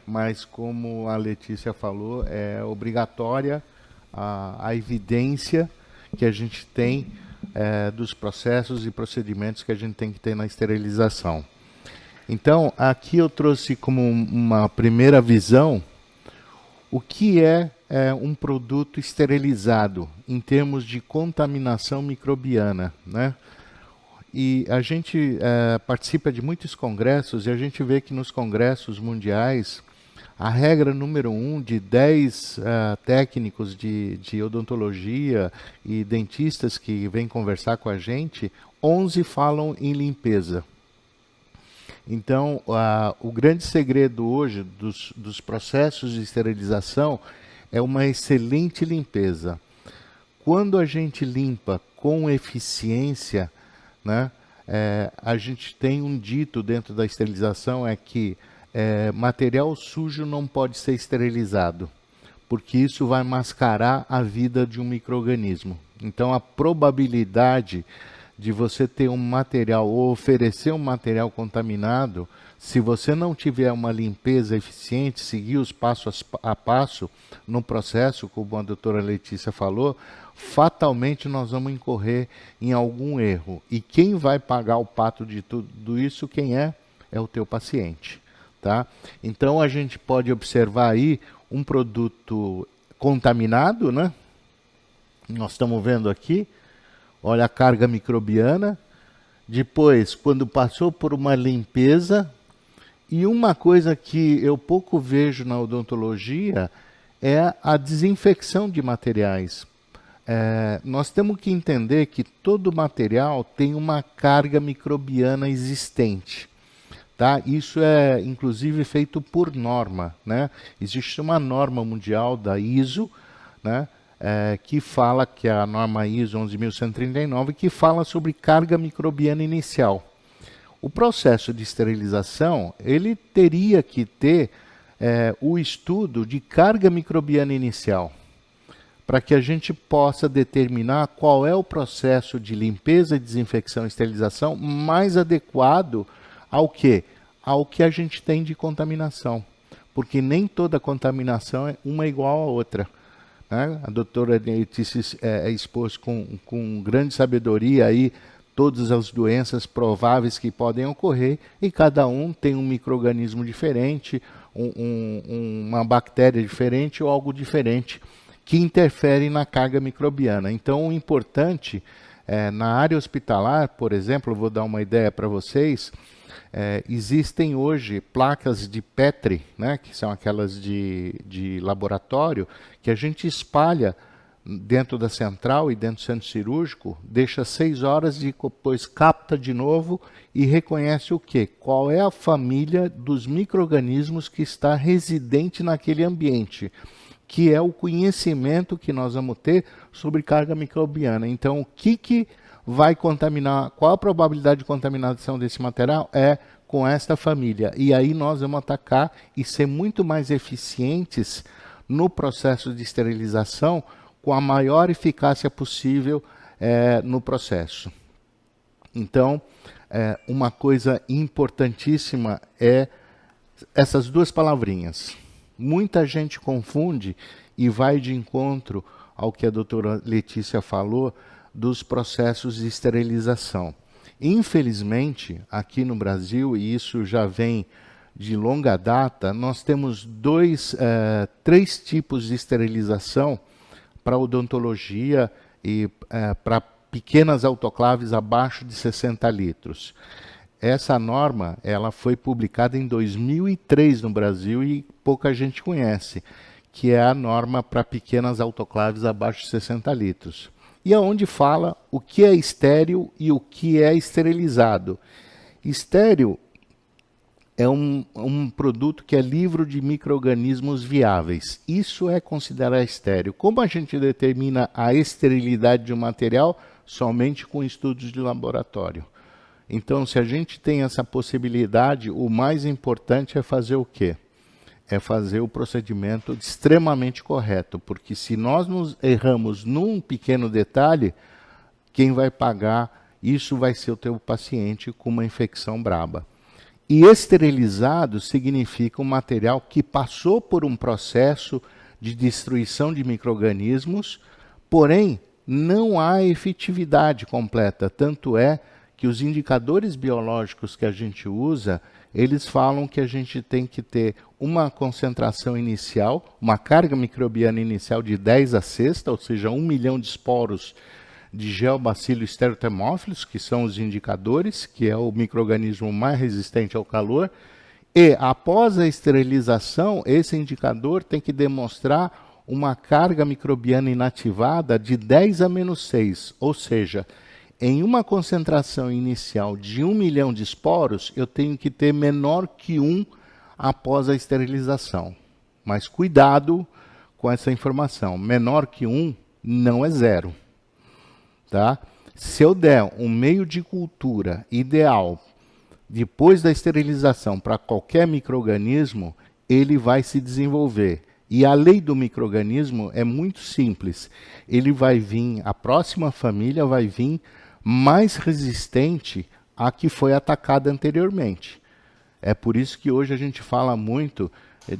mas como a Letícia falou, é obrigatória a evidência que a gente tem dos processos e procedimentos que a gente tem que ter na esterilização. Então, aqui eu trouxe como uma primeira visão o que é um produto esterilizado em termos de contaminação microbiana, né? E a gente participa de muitos congressos e a gente vê que nos congressos mundiais, a regra número 1 de 10 técnicos de odontologia e dentistas que vêm conversar com a gente, 11 falam em limpeza. Então, o grande segredo hoje dos processos de esterilização é uma excelente limpeza. Quando a gente limpa com eficiência, né, a gente tem um dito dentro da esterilização, é que material sujo não pode ser esterilizado, porque isso vai mascarar a vida de um micro-organismo. Então, a probabilidade de você ter um material ou oferecer um material contaminado, se você não tiver uma limpeza eficiente, seguir os passos a passo no processo, como a doutora Letícia falou, fatalmente nós vamos incorrer em algum erro. E quem vai pagar o pato de tudo isso, quem é? É o teu paciente. Tá? Então a gente pode observar aí um produto contaminado, né? Nós estamos vendo aqui, olha a carga microbiana. Depois, quando passou por uma limpeza, e uma coisa que eu pouco vejo na odontologia é a desinfecção de materiais. Nós temos que entender que todo material tem uma carga microbiana existente. Tá? Isso é, inclusive, feito por norma, né? Existe uma norma mundial da ISO, né? Que fala, que é a norma ISO 11.139, que fala sobre carga microbiana inicial. O processo de esterilização, ele teria que ter o estudo de carga microbiana inicial, para que a gente possa determinar qual é o processo de limpeza, desinfecção e esterilização mais adequado ao quê? Ao que a gente tem de contaminação. Porque nem toda contaminação uma é igual a outra. Né? A doutora Letícia expôs com grande sabedoria aí todas as doenças prováveis que podem ocorrer, e cada um tem um micro-organismo diferente, uma bactéria diferente ou algo diferente, que interfere na carga microbiana. Então, o importante, na área hospitalar, por exemplo, vou dar uma ideia para vocês, existem hoje placas de Petri, né, que são aquelas de laboratório, que a gente espalha dentro da central e dentro do centro cirúrgico, deixa 6 horas e depois capta de novo e reconhece o quê? Qual é a família dos micro-organismos que está residente naquele ambiente, que é o conhecimento que nós vamos ter sobre carga microbiana. Então, o que vai contaminar, qual a probabilidade de contaminação desse material? É com esta família. E aí nós vamos atacar e ser muito mais eficientes no processo de esterilização, com a maior eficácia possível no processo. Então, uma coisa importantíssima é essas duas palavrinhas. Muita gente confunde e vai de encontro ao que a doutora Letícia falou dos processos de esterilização. Infelizmente, aqui no Brasil, e isso já vem de longa data, nós temos 3 tipos de esterilização para odontologia e para pequenas autoclaves abaixo de 60 litros. Essa norma ela foi publicada em 2003 no Brasil e pouca gente conhece, que é a norma para pequenas autoclaves abaixo de 60 litros. E aonde fala o que é estéril e o que é esterilizado. Estéril é um produto que é livre de micro-organismos viáveis. Isso é considerado estéril. Como a gente determina a esterilidade de um material? Somente com estudos de laboratório. Então, se a gente tem essa possibilidade, o mais importante é fazer o quê? É fazer o procedimento extremamente correto, porque se nós nos erramos num pequeno detalhe, quem vai pagar isso vai ser o teu paciente com uma infecção braba. E esterilizado significa um material que passou por um processo de destruição de micro-organismos, porém não há efetividade completa, tanto é que os indicadores biológicos que a gente usa, eles falam que a gente tem que ter uma concentração inicial, uma carga microbiana inicial de 10 a sexta, ou seja, 1 milhão de esporos de Geobacillus stereothermophilus, que são os indicadores, que é o micro-organismo mais resistente ao calor, e após a esterilização, esse indicador tem que demonstrar uma carga microbiana inativada de 10 a menos 6, ou seja, em uma concentração inicial de 1 milhão de esporos, eu tenho que ter menor que 1 após a esterilização. Mas cuidado com essa informação. Menor que 1 não é 0. Tá? Se eu der um meio de cultura ideal depois da esterilização para qualquer micro-organismo, ele vai se desenvolver. E a lei do micro-organismo é muito simples. Ele vai vir, a próxima família vai vir mais resistente à que foi atacada anteriormente. É por isso que hoje a gente fala muito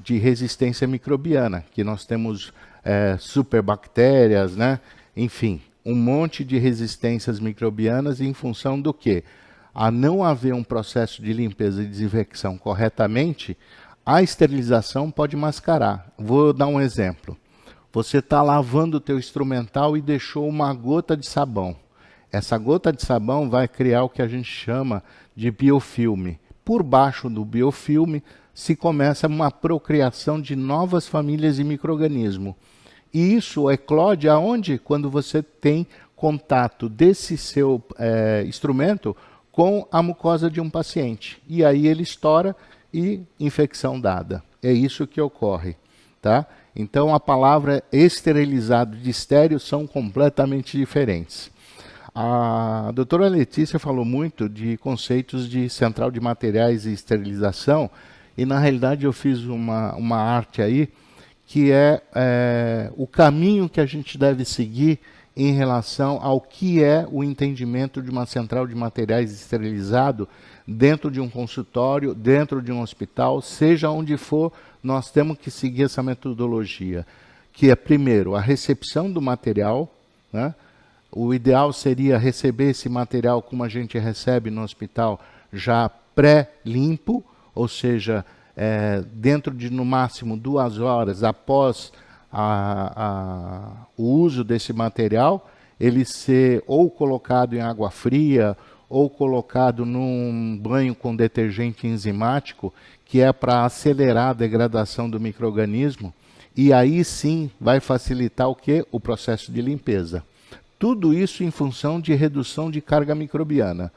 de resistência microbiana, que nós temos superbactérias, né? Enfim, um monte de resistências microbianas em função do quê? A não haver um processo de limpeza e desinfecção corretamente, a esterilização pode mascarar. Vou dar um exemplo. Você está lavando o teu instrumental e deixou uma gota de sabão. Essa gota de sabão vai criar o que a gente chama de biofilme. Por baixo do biofilme se começa uma procriação de novas famílias de micro-organismos. E isso eclode aonde? Quando você tem contato desse seu instrumento com a mucosa de um paciente. E aí ele estoura e infecção dada. É isso que ocorre. Tá? Então a palavra esterilizado de estéreo são completamente diferentes. A doutora Letícia falou muito de conceitos de central de materiais e esterilização, e na realidade eu fiz uma arte aí, que é o caminho que a gente deve seguir em relação ao que é o entendimento de uma central de materiais esterilizado dentro de um consultório, dentro de um hospital, seja onde for, nós temos que seguir essa metodologia, que é, primeiro, a recepção do material, né? O ideal seria receber esse material como a gente recebe no hospital, já pré-limpo, ou seja, dentro de no máximo 2 horas após o uso desse material, ele ser ou colocado em água fria ou colocado num banho com detergente enzimático, que é para acelerar a degradação do micro-organismo, e aí sim vai facilitar o quê? O processo de limpeza. Tudo isso em função de redução de carga microbiana.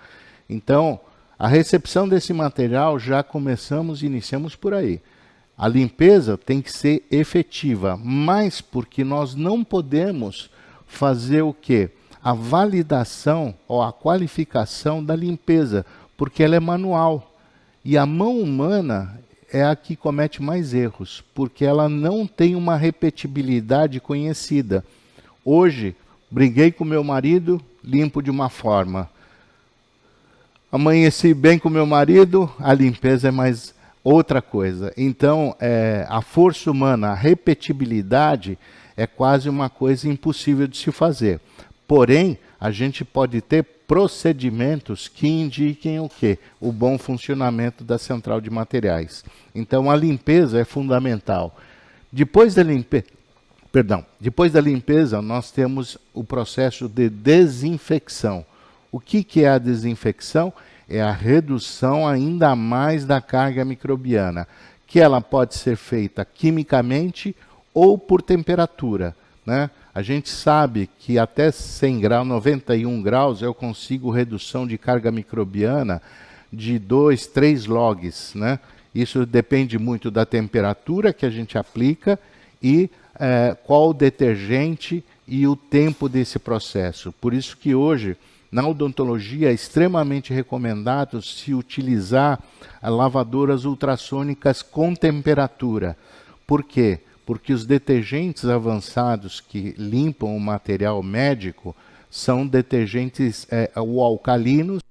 Então, a recepção desse material já iniciamos por aí. A limpeza tem que ser efetiva, mas porque nós não podemos fazer o quê? A validação ou a qualificação da limpeza, porque ela é manual. E a mão humana é a que comete mais erros, porque ela não tem uma repetibilidade conhecida. Hoje, briguei com meu marido, limpo de uma forma. Amanheci bem com meu marido, a limpeza é mais outra coisa. Então, a força humana, a repetibilidade, é quase uma coisa impossível de se fazer. Porém, a gente pode ter procedimentos que indiquem o quê? O bom funcionamento da central de materiais. Então, a limpeza é fundamental. Depois da limpeza, nós temos o processo de desinfecção. O que é a desinfecção? É a redução ainda mais da carga microbiana, que ela pode ser feita quimicamente ou por temperatura, né? A gente sabe que até 100 graus, 91 graus, eu consigo redução de carga microbiana de 2, 3 logs, né? Isso depende muito da temperatura que a gente aplica e qual o detergente e o tempo desse processo. Por isso que hoje, na odontologia, é extremamente recomendado se utilizar lavadoras ultrassônicas com temperatura. Por quê? Porque os detergentes avançados que limpam o material médico são detergentes ou alcalinos,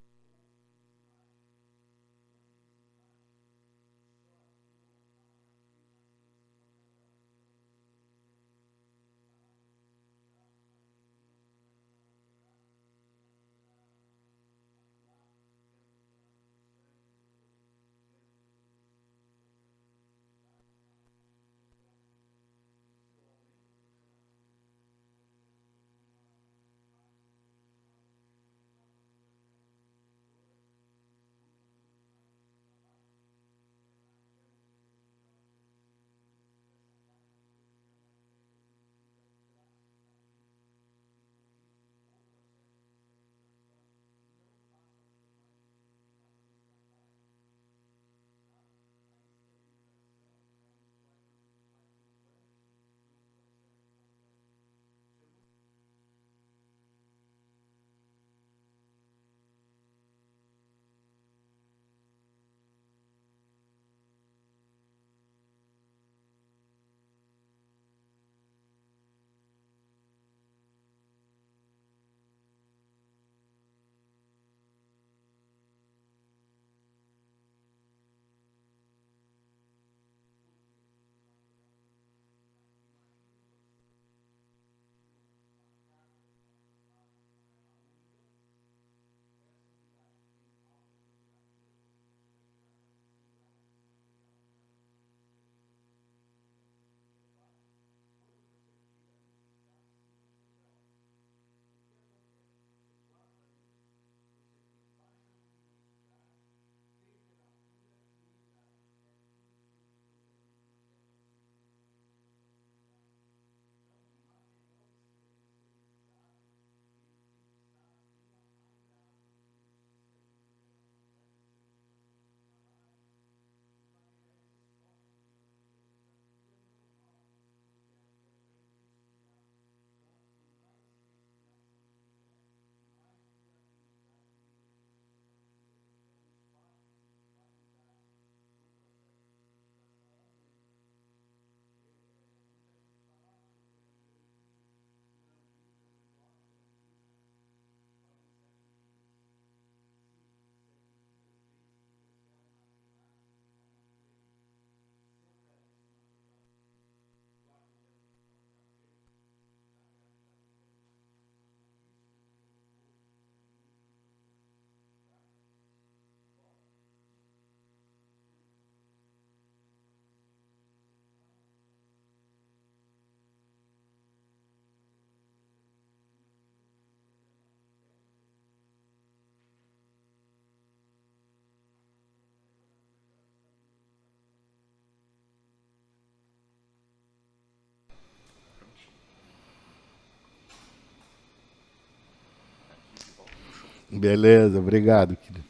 Beleza, obrigado, querido.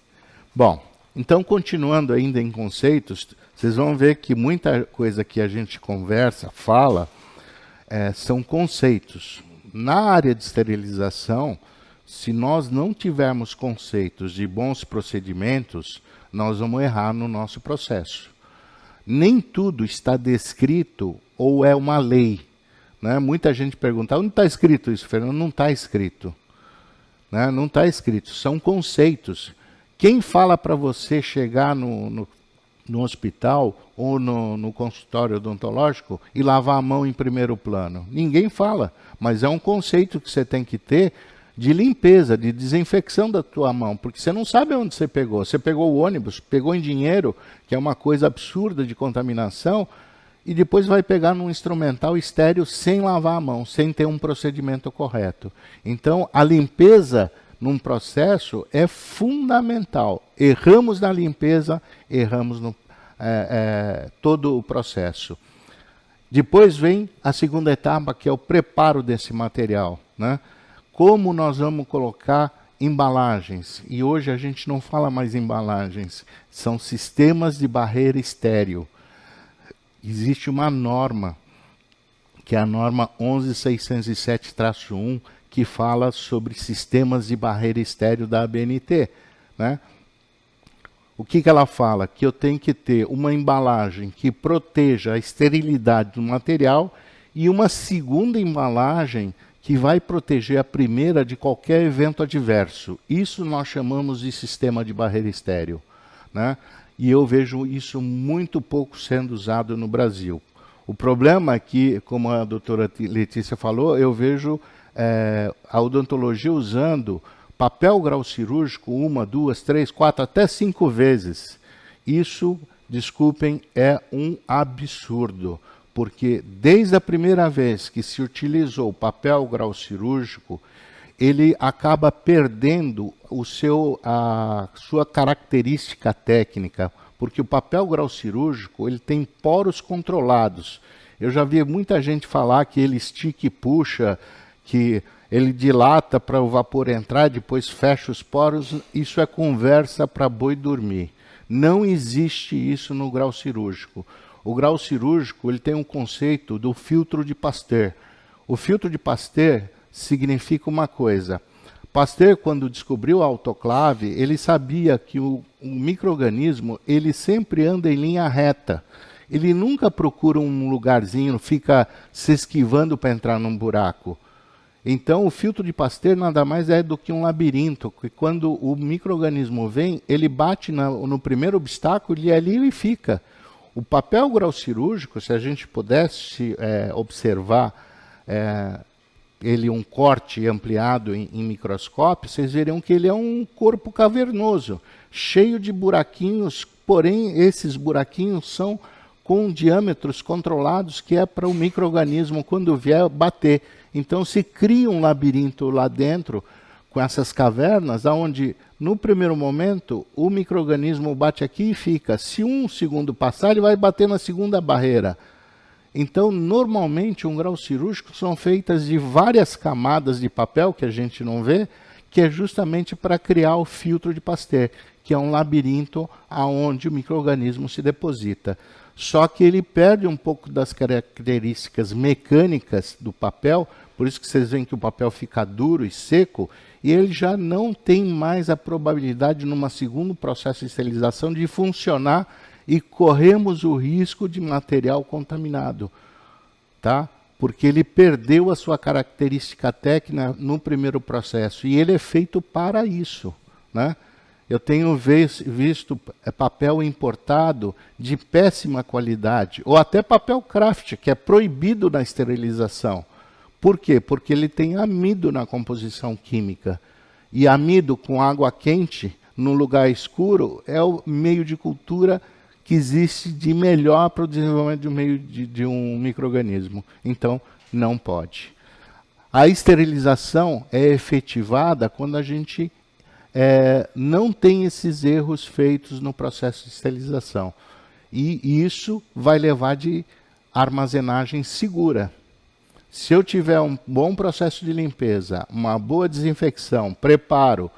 Bom, então continuando ainda em conceitos, vocês vão ver que muita coisa que a gente conversa, fala, são conceitos. Na área de esterilização, se nós não tivermos conceitos de bons procedimentos, nós vamos errar no nosso processo. Nem tudo está descrito ou é uma lei. Né? Muita gente pergunta, onde está escrito isso, Fernando? Não está escrito. Né? Não está escrito, são conceitos. Quem fala para você chegar no hospital ou no consultório odontológico e lavar a mão em primeiro plano? Ninguém fala, mas é um conceito que você tem que ter de limpeza, de desinfecção da tua mão, porque você não sabe onde você pegou. Você pegou o ônibus, pegou em dinheiro, que é uma coisa absurda de contaminação, e depois vai pegar num instrumental estéril sem lavar a mão, sem ter um procedimento correto. Então, a limpeza num processo é fundamental. Erramos na limpeza, erramos no todo o processo. Depois vem a segunda etapa, que é o preparo desse material, né? Como nós vamos colocar embalagens. E hoje a gente não fala mais embalagens, são sistemas de barreira estéril. Existe uma norma, que é a norma 11607-1, que fala sobre sistemas de barreira estéril da ABNT, né? O que ela fala? Que eu tenho que ter uma embalagem que proteja a esterilidade do material e uma segunda embalagem que vai proteger a primeira de qualquer evento adverso. Isso nós chamamos de sistema de barreira estéril, né? E eu vejo isso muito pouco sendo usado no Brasil. O problema é que, como a doutora Letícia falou, eu vejo a odontologia usando papel grau cirúrgico 1, 2, 3, 4, até 5 vezes. Isso, desculpem, é um absurdo, porque desde a primeira vez que se utilizou o papel grau cirúrgico, ele acaba perdendo a sua característica técnica, porque o papel grau cirúrgico ele tem poros controlados. Eu já vi muita gente falar que ele estica e puxa, que ele dilata para o vapor entrar, depois fecha os poros. Isso é conversa para boi dormir. Não existe isso no grau cirúrgico. O grau cirúrgico ele tem um conceito do filtro de Pasteur. O filtro de Pasteur significa uma coisa. Pasteur, quando descobriu a autoclave, ele sabia que o micro-organismo ele sempre anda em linha reta. Ele nunca procura um lugarzinho, fica se esquivando para entrar num buraco. Então, o filtro de Pasteur nada mais é do que um labirinto, que quando o micro-organismo vem, ele bate no primeiro obstáculo e ali ele fica. O papel grau cirúrgico, se a gente pudesse observar ele um corte ampliado em microscópio, vocês verão que ele é um corpo cavernoso, cheio de buraquinhos, porém esses buraquinhos são com diâmetros controlados, que é para o micro-organismo, quando vier, bater. Então se cria um labirinto lá dentro, com essas cavernas, onde no primeiro momento o micro-organismo bate aqui e fica. Se um segundo passar, ele vai bater na segunda barreira. Então, normalmente, um grau cirúrgico são feitas de várias camadas de papel, que a gente não vê, que é justamente para criar o filtro de Pasteur, que é um labirinto onde o micro-organismo se deposita. Só que ele perde um pouco das características mecânicas do papel, por isso que vocês veem que o papel fica duro e seco, e ele já não tem mais a probabilidade, num segundo processo de esterilização, de funcionar, e corremos o risco de material contaminado, tá? Porque ele perdeu a sua característica técnica no primeiro processo, e ele é feito para isso, né? Eu tenho visto papel importado de péssima qualidade, ou até papel craft, que é proibido na esterilização. Por quê? Porque ele tem amido na composição química. E amido com água quente, num lugar escuro, é o meio de cultura que existe de melhor para o desenvolvimento de um micro-organismo. Então, não pode. A esterilização é efetivada quando a gente não tem esses erros feitos no processo de esterilização. E isso vai levar de armazenagem segura. Se eu tiver um bom processo de limpeza, uma boa desinfecção, preparo,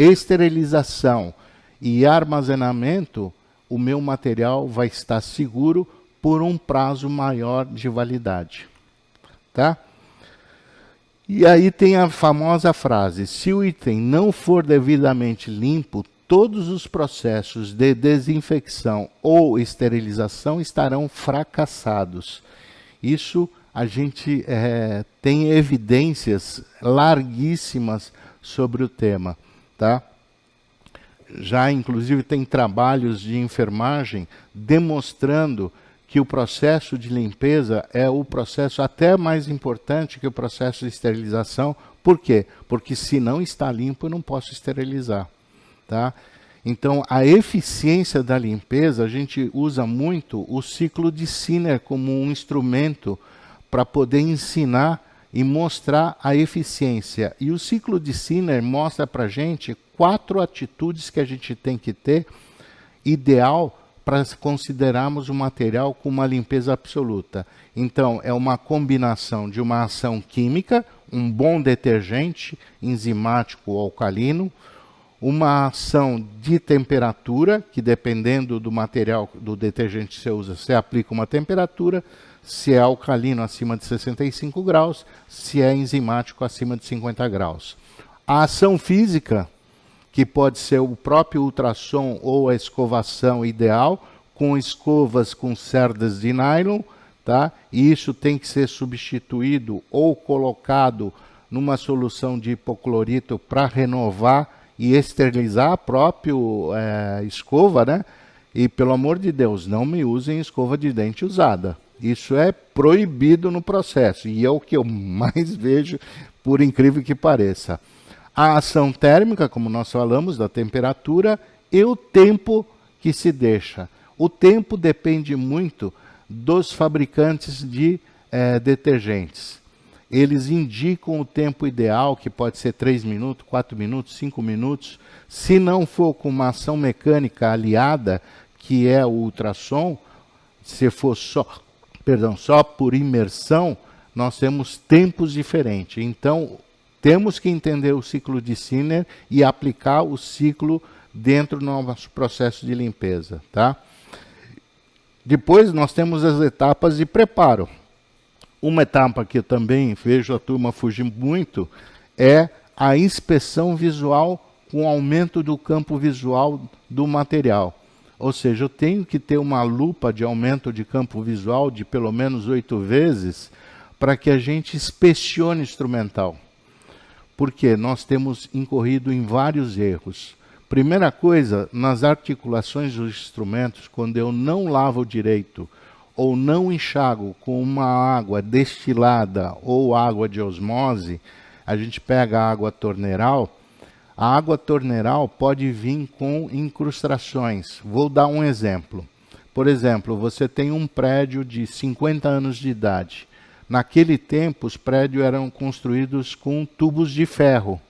esterilização e armazenamento, o meu material vai estar seguro por um prazo maior de validade. Tá? E aí tem a famosa frase: se o item não for devidamente limpo, todos os processos de desinfecção ou esterilização estarão fracassados. Isso a gente tem evidências larguíssimas sobre o tema, tá? Já, inclusive, tem trabalhos de enfermagem demonstrando que o processo de limpeza é o processo até mais importante que o processo de esterilização. Por quê? Porque se não está limpo, eu não posso esterilizar. Tá? Então, a eficiência da limpeza, a gente usa muito o ciclo de Sinner como um instrumento para poder ensinar e mostrar a eficiência. E o ciclo de Sinner mostra para a gente 4 atitudes que a gente tem que ter, ideal para considerarmos o material com uma limpeza absoluta. Então, é uma combinação de uma ação química, um bom detergente enzimático ou alcalino, uma ação de temperatura, que dependendo do material, do detergente que você usa, você aplica uma temperatura, se é alcalino acima de 65 graus, se é enzimático acima de 50 graus. A ação física, que pode ser o próprio ultrassom ou a escovação ideal, com escovas com cerdas de nylon, tá? E isso tem que ser substituído ou colocado numa solução de hipoclorito para renovar e esterilizar a própria escova, né? E, pelo amor de Deus, não me usem escova de dente usada. Isso é proibido no processo, e é o que eu mais vejo, por incrível que pareça. A ação térmica, como nós falamos, da temperatura, e o tempo que se deixa. O tempo depende muito dos fabricantes de detergentes. Eles indicam o tempo ideal, que pode ser 3 minutos, 4 minutos, 5 minutos. Se não for com uma ação mecânica aliada, que é o ultrassom, se for só por imersão, nós temos tempos diferentes. Então, temos que entender o ciclo de Sinner e aplicar o ciclo dentro do nosso processo de limpeza. Tá? Depois nós temos as etapas de preparo. Uma etapa que eu também vejo a turma fugir muito é a inspeção visual com aumento do campo visual do material. Ou seja, eu tenho que ter uma lupa de aumento de campo visual de pelo menos 8 vezes para que a gente inspecione o instrumental. Porque nós temos incorrido em vários erros. Primeira coisa, nas articulações dos instrumentos, quando eu não lavo direito ou não enxago com uma água destilada ou água de osmose, a gente pega a água torneiral. A água torneiral pode vir com incrustações. Vou dar um exemplo. Por exemplo, você tem um prédio de 50 anos de idade. Naquele tempo, os prédios eram construídos com tubos de ferro.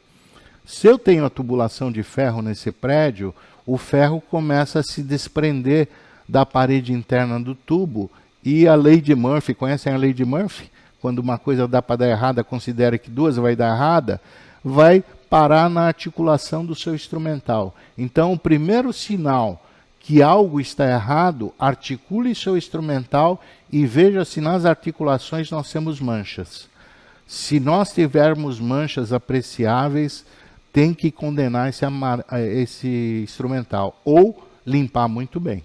Se eu tenho a tubulação de ferro nesse prédio, o ferro começa a se desprender da parede interna do tubo e a lei de Murphy, conhecem a lei de Murphy? Quando uma coisa dá para dar errada, considera que 2 vai dar errada, vai parar na articulação do seu instrumental. Então, o primeiro sinal que algo está errado, articule seu instrumental e veja se nas articulações nós temos manchas. Se nós tivermos manchas apreciáveis, tem que condenar esse instrumental ou limpar muito bem.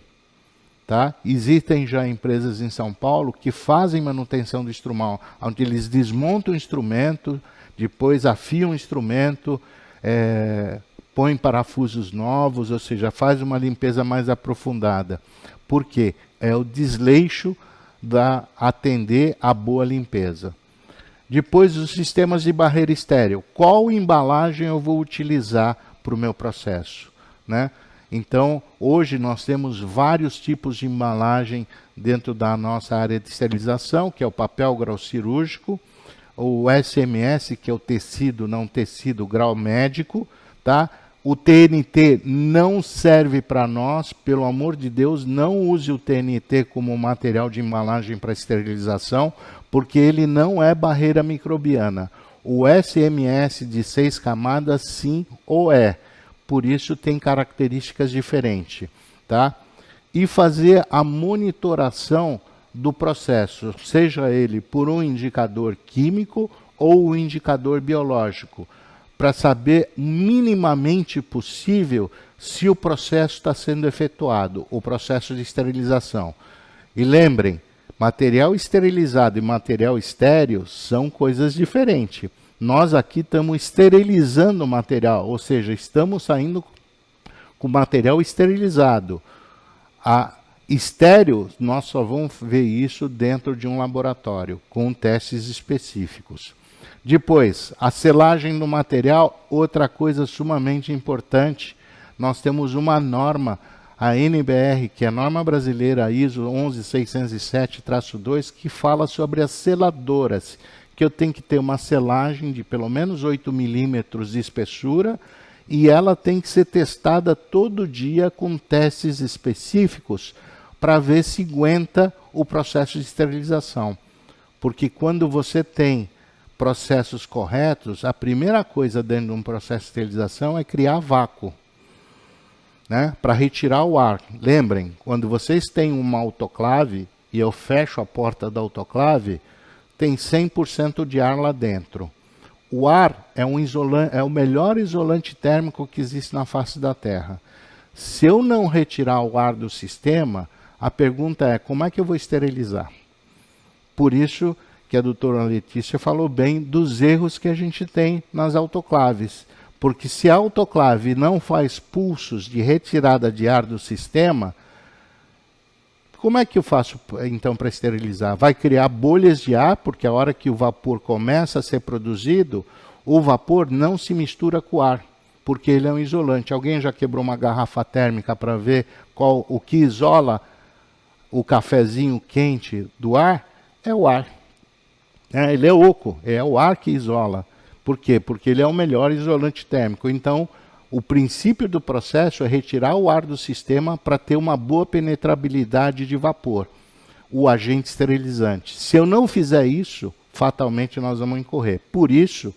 Tá? Existem já empresas em São Paulo que fazem manutenção do instrumental, onde eles desmontam o instrumento, depois afiam o instrumento, põem parafusos novos, ou seja, faz uma limpeza mais aprofundada. Por quê? É o desleixo da atender a boa limpeza. Depois, os sistemas de barreira estéril. Qual embalagem eu vou utilizar para o meu processo? Né? Então, hoje nós temos vários tipos de embalagem dentro da nossa área de esterilização, que é o papel grau cirúrgico, o SMS, que é o tecido, não tecido, grau médico, tá? O TNT não serve para nós, pelo amor de Deus, não use o TNT como material de embalagem para esterilização, porque ele não é barreira microbiana. O SMS de 6 camadas, sim ou é. por isso tem características diferentes, tá? E fazer a monitoração do processo, seja ele por um indicador químico ou um indicador biológico, para saber minimamente possível se o processo está sendo efetuado, o processo de esterilização. E lembrem, material esterilizado e material estéril são coisas diferentes. Nós aqui estamos esterilizando o material, ou seja, estamos saindo com material esterilizado. A estéril, nós só vamos ver isso dentro de um laboratório, com testes específicos. Depois, a selagem do material, outra coisa sumamente importante. Nós temos uma norma, a NBR, que é a norma brasileira ISO 11607-2, que fala sobre as seladoras, que eu tenho que ter uma selagem de pelo menos 8 milímetros de espessura, e ela tem que ser testada todo dia com testes específicos para ver se aguenta o processo de esterilização. Porque quando você tem processos corretos, a primeira coisa dentro de um processo de esterilização é criar vácuo, né, para retirar o ar. Lembrem, quando vocês têm uma autoclave e eu fecho a porta da autoclave, tem 100% de ar lá dentro. O ar é o melhor isolante térmico que existe na face da Terra. Se eu não retirar o ar do sistema, a pergunta é, como é que eu vou esterilizar? Por isso que a doutora Letícia falou bem dos erros que a gente tem nas autoclaves. Porque se a autoclave não faz pulsos de retirada de ar do sistema, como é que eu faço então para esterilizar? Vai criar bolhas de ar, porque a hora que o vapor começa a ser produzido, o vapor não se mistura com o ar, porque ele é um isolante. Alguém já quebrou uma garrafa térmica para ver o que isola o cafezinho quente do ar? É o ar. Ele é oco, é o ar que isola. Por quê? Porque ele é o melhor isolante térmico. Então, o princípio do processo é retirar o ar do sistema para ter uma boa penetrabilidade de vapor, o agente esterilizante. Se eu não fizer isso, fatalmente nós vamos incorrer. Por isso,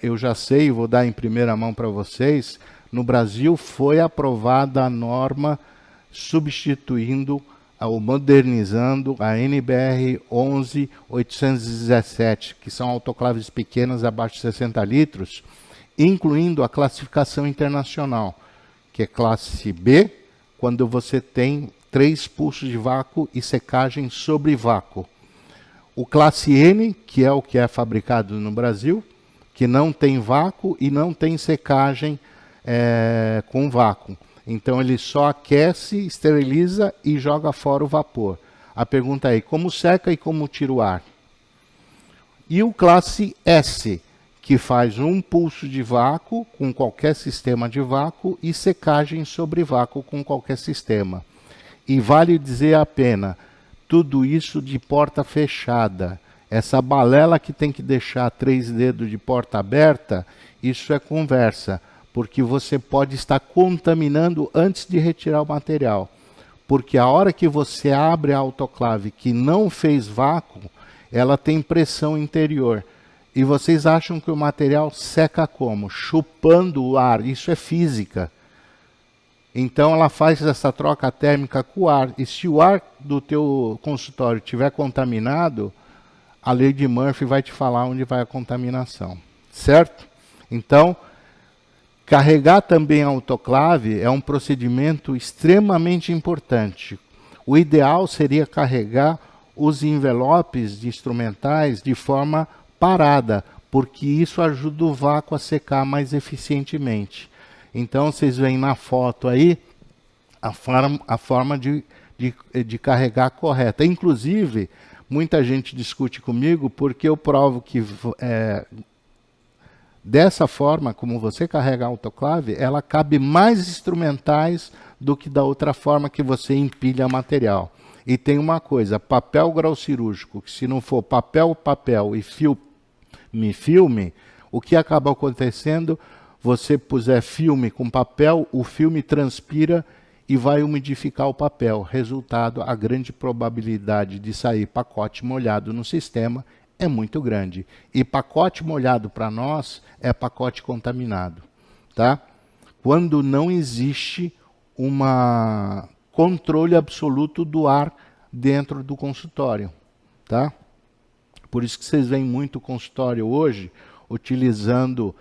eu já sei, vou dar em primeira mão para vocês, no Brasil foi aprovada a norma substituindo ou modernizando a NBR 11817, que são autoclaves pequenas abaixo de 60 litros, incluindo a classificação internacional, que é classe B, quando você tem 3 pulsos de vácuo e secagem sobre vácuo. O classe N, que é o que é fabricado no Brasil, que não tem vácuo e não tem secagem com vácuo. Então ele só aquece, esteriliza e joga fora o vapor. A pergunta é, como seca e como tira o ar? E o classe S, que faz um pulso de vácuo com qualquer sistema de vácuo e secagem sobre vácuo com qualquer sistema. E vale dizer a pena, tudo isso de porta fechada. Essa balela que tem que deixar 3 dedos de porta aberta, isso é conversa, porque você pode estar contaminando antes de retirar o material. Porque a hora que você abre a autoclave que não fez vácuo, ela tem pressão interior. E vocês acham que o material seca como? Chupando o ar. Isso é física. Então ela faz essa troca térmica com o ar. E se o ar do teu consultório estiver contaminado, a lei de Murphy vai te falar onde vai a contaminação. Certo? Então, carregar também a autoclave é um procedimento extremamente importante. O ideal seria carregar os envelopes de instrumentais de forma parada, porque isso ajuda o vácuo a secar mais eficientemente. Então, vocês veem na foto aí a forma de carregar correta. Inclusive, muita gente discute comigo porque eu provo que dessa forma, como você carrega a autoclave, ela cabe mais instrumentais do que da outra forma que você empilha material. E tem uma coisa, papel grau cirúrgico, que se não for papel e filme, o que acaba acontecendo, você puser filme com papel, o filme transpira e vai umidificar o papel. Resultado, a grande probabilidade de sair pacote molhado no sistema é muito grande. E pacote molhado para nós é pacote contaminado. Tá? quando não existe um controle absoluto do ar dentro do consultório, tá? Por isso que vocês veem muito consultório hoje utilizando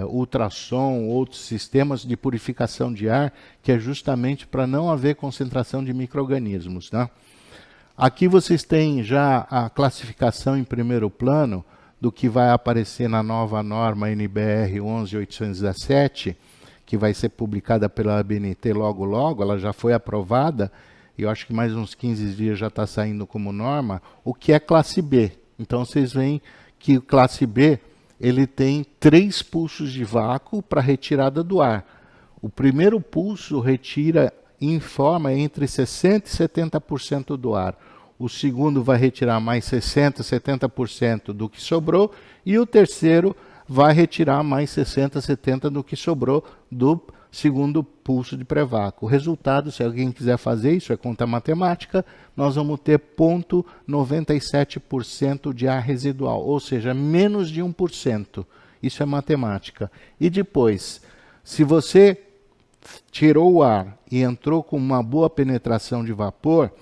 ultrassom, outros sistemas de purificação de ar, que é justamente para não haver concentração de micro-organismos, tá? Aqui vocês têm já a classificação em primeiro plano do que vai aparecer na nova norma NBR 11817, que vai ser publicada pela ABNT logo logo, ela já foi aprovada, e eu acho que mais uns 15 dias já está saindo como norma, o que é classe B. Então vocês veem que o classe B ele tem 3 pulsos de vácuo para retirada do ar. O primeiro pulso retira em forma entre 60% e 70% do ar. O segundo vai retirar mais 60%, 70% do que sobrou. E o terceiro vai retirar mais 60%, 70% do que sobrou do segundo pulso de pré-vácuo. O resultado, se alguém quiser fazer isso, é conta matemática, nós vamos ter 0,97% de ar residual, ou seja, menos de 1%. Isso é matemática. E depois, se você tirou o ar e entrou com uma boa penetração de vapor,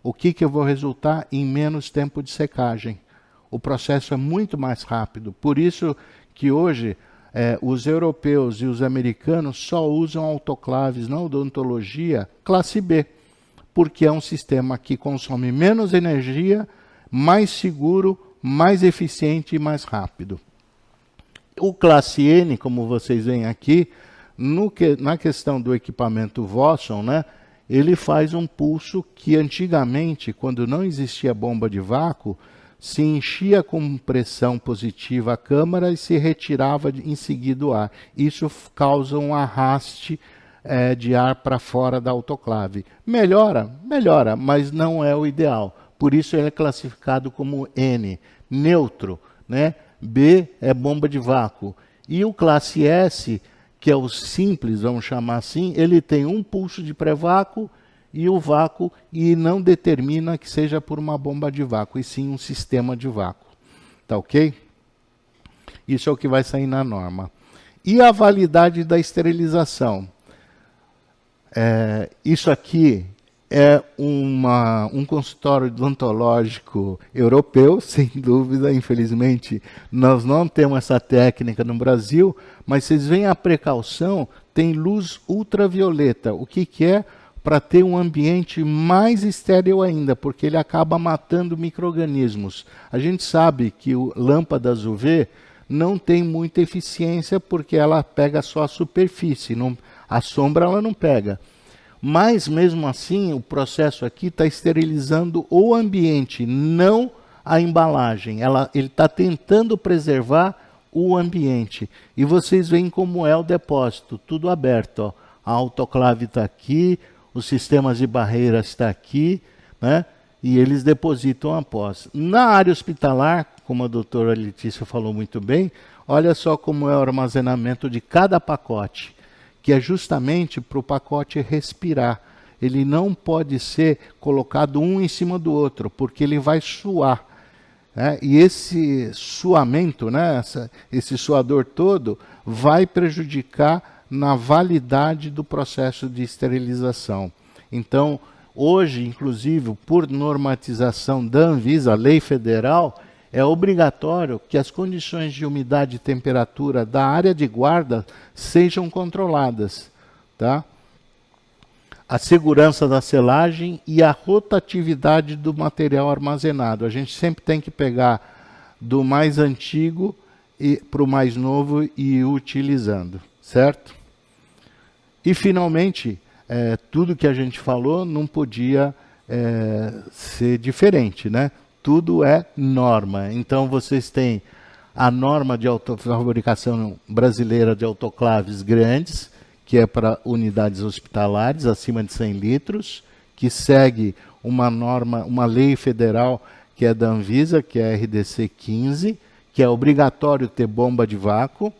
o que eu vou resultar? Em menos tempo de secagem. O processo é muito mais rápido. Por isso que hoje os europeus e os americanos só usam autoclaves na odontologia classe B, porque é um sistema que consome menos energia, mais seguro, mais eficiente e mais rápido. O classe N, como vocês veem aqui, na questão do equipamento Vosson, né, ele faz um pulso que antigamente, quando não existia bomba de vácuo, se enchia com pressão positiva a câmara e se retirava em seguida o ar. Isso causa um arraste de ar para fora da autoclave. Melhora? Melhora, mas não é o ideal. Por isso ele é classificado como N, neutro, né? B é bomba de vácuo. E o classe S, que é o simples, vamos chamar assim, ele tem um pulso de pré-vácuo e o vácuo, e não determina que seja por uma bomba de vácuo, e sim um sistema de vácuo. Tá ok? Isso é o que vai sair na norma. E a validade da esterilização? Isso aqui é um consultório odontológico europeu, sem dúvida. Infelizmente, nós não temos essa técnica no Brasil, mas vocês veem a precaução, tem luz ultravioleta. O que é? Para ter um ambiente mais estéril ainda, porque ele acaba matando micro-organismos. A gente sabe que lâmpadas UV não tem muita eficiência, porque ela pega só a superfície, a sombra ela não pega. Mas, mesmo assim, o processo aqui está esterilizando o ambiente, não a embalagem. Ele está tentando preservar o ambiente. E vocês veem como é o depósito, tudo aberto. Ó. A autoclave está aqui, os sistemas de barreiras estão aqui, né? E eles depositam após. Na área hospitalar, como a doutora Letícia falou muito bem, olha só como é o armazenamento de cada pacote, que é justamente para o pacote respirar. Ele não pode ser colocado um em cima do outro, porque ele vai suar. Né? E esse suamento, né? Esse suador todo, vai prejudicar na validade do processo de esterilização. Então, hoje, inclusive, por normatização da Anvisa, lei federal, é obrigatório que as condições de umidade e temperatura da área de guarda sejam controladas, tá? A segurança da selagem e a rotatividade do material armazenado. A gente sempre tem que pegar do mais antigo para o mais novo e ir utilizando, certo? E, finalmente, tudo que a gente falou não podia ser diferente, né? Tudo é norma. Então, vocês têm a norma de fabricação brasileira de autoclaves grandes, que é para unidades hospitalares acima de 100 litros, que segue uma norma, uma lei federal que é da Anvisa, que é a RDC 15, que é obrigatório ter bomba de vácuo.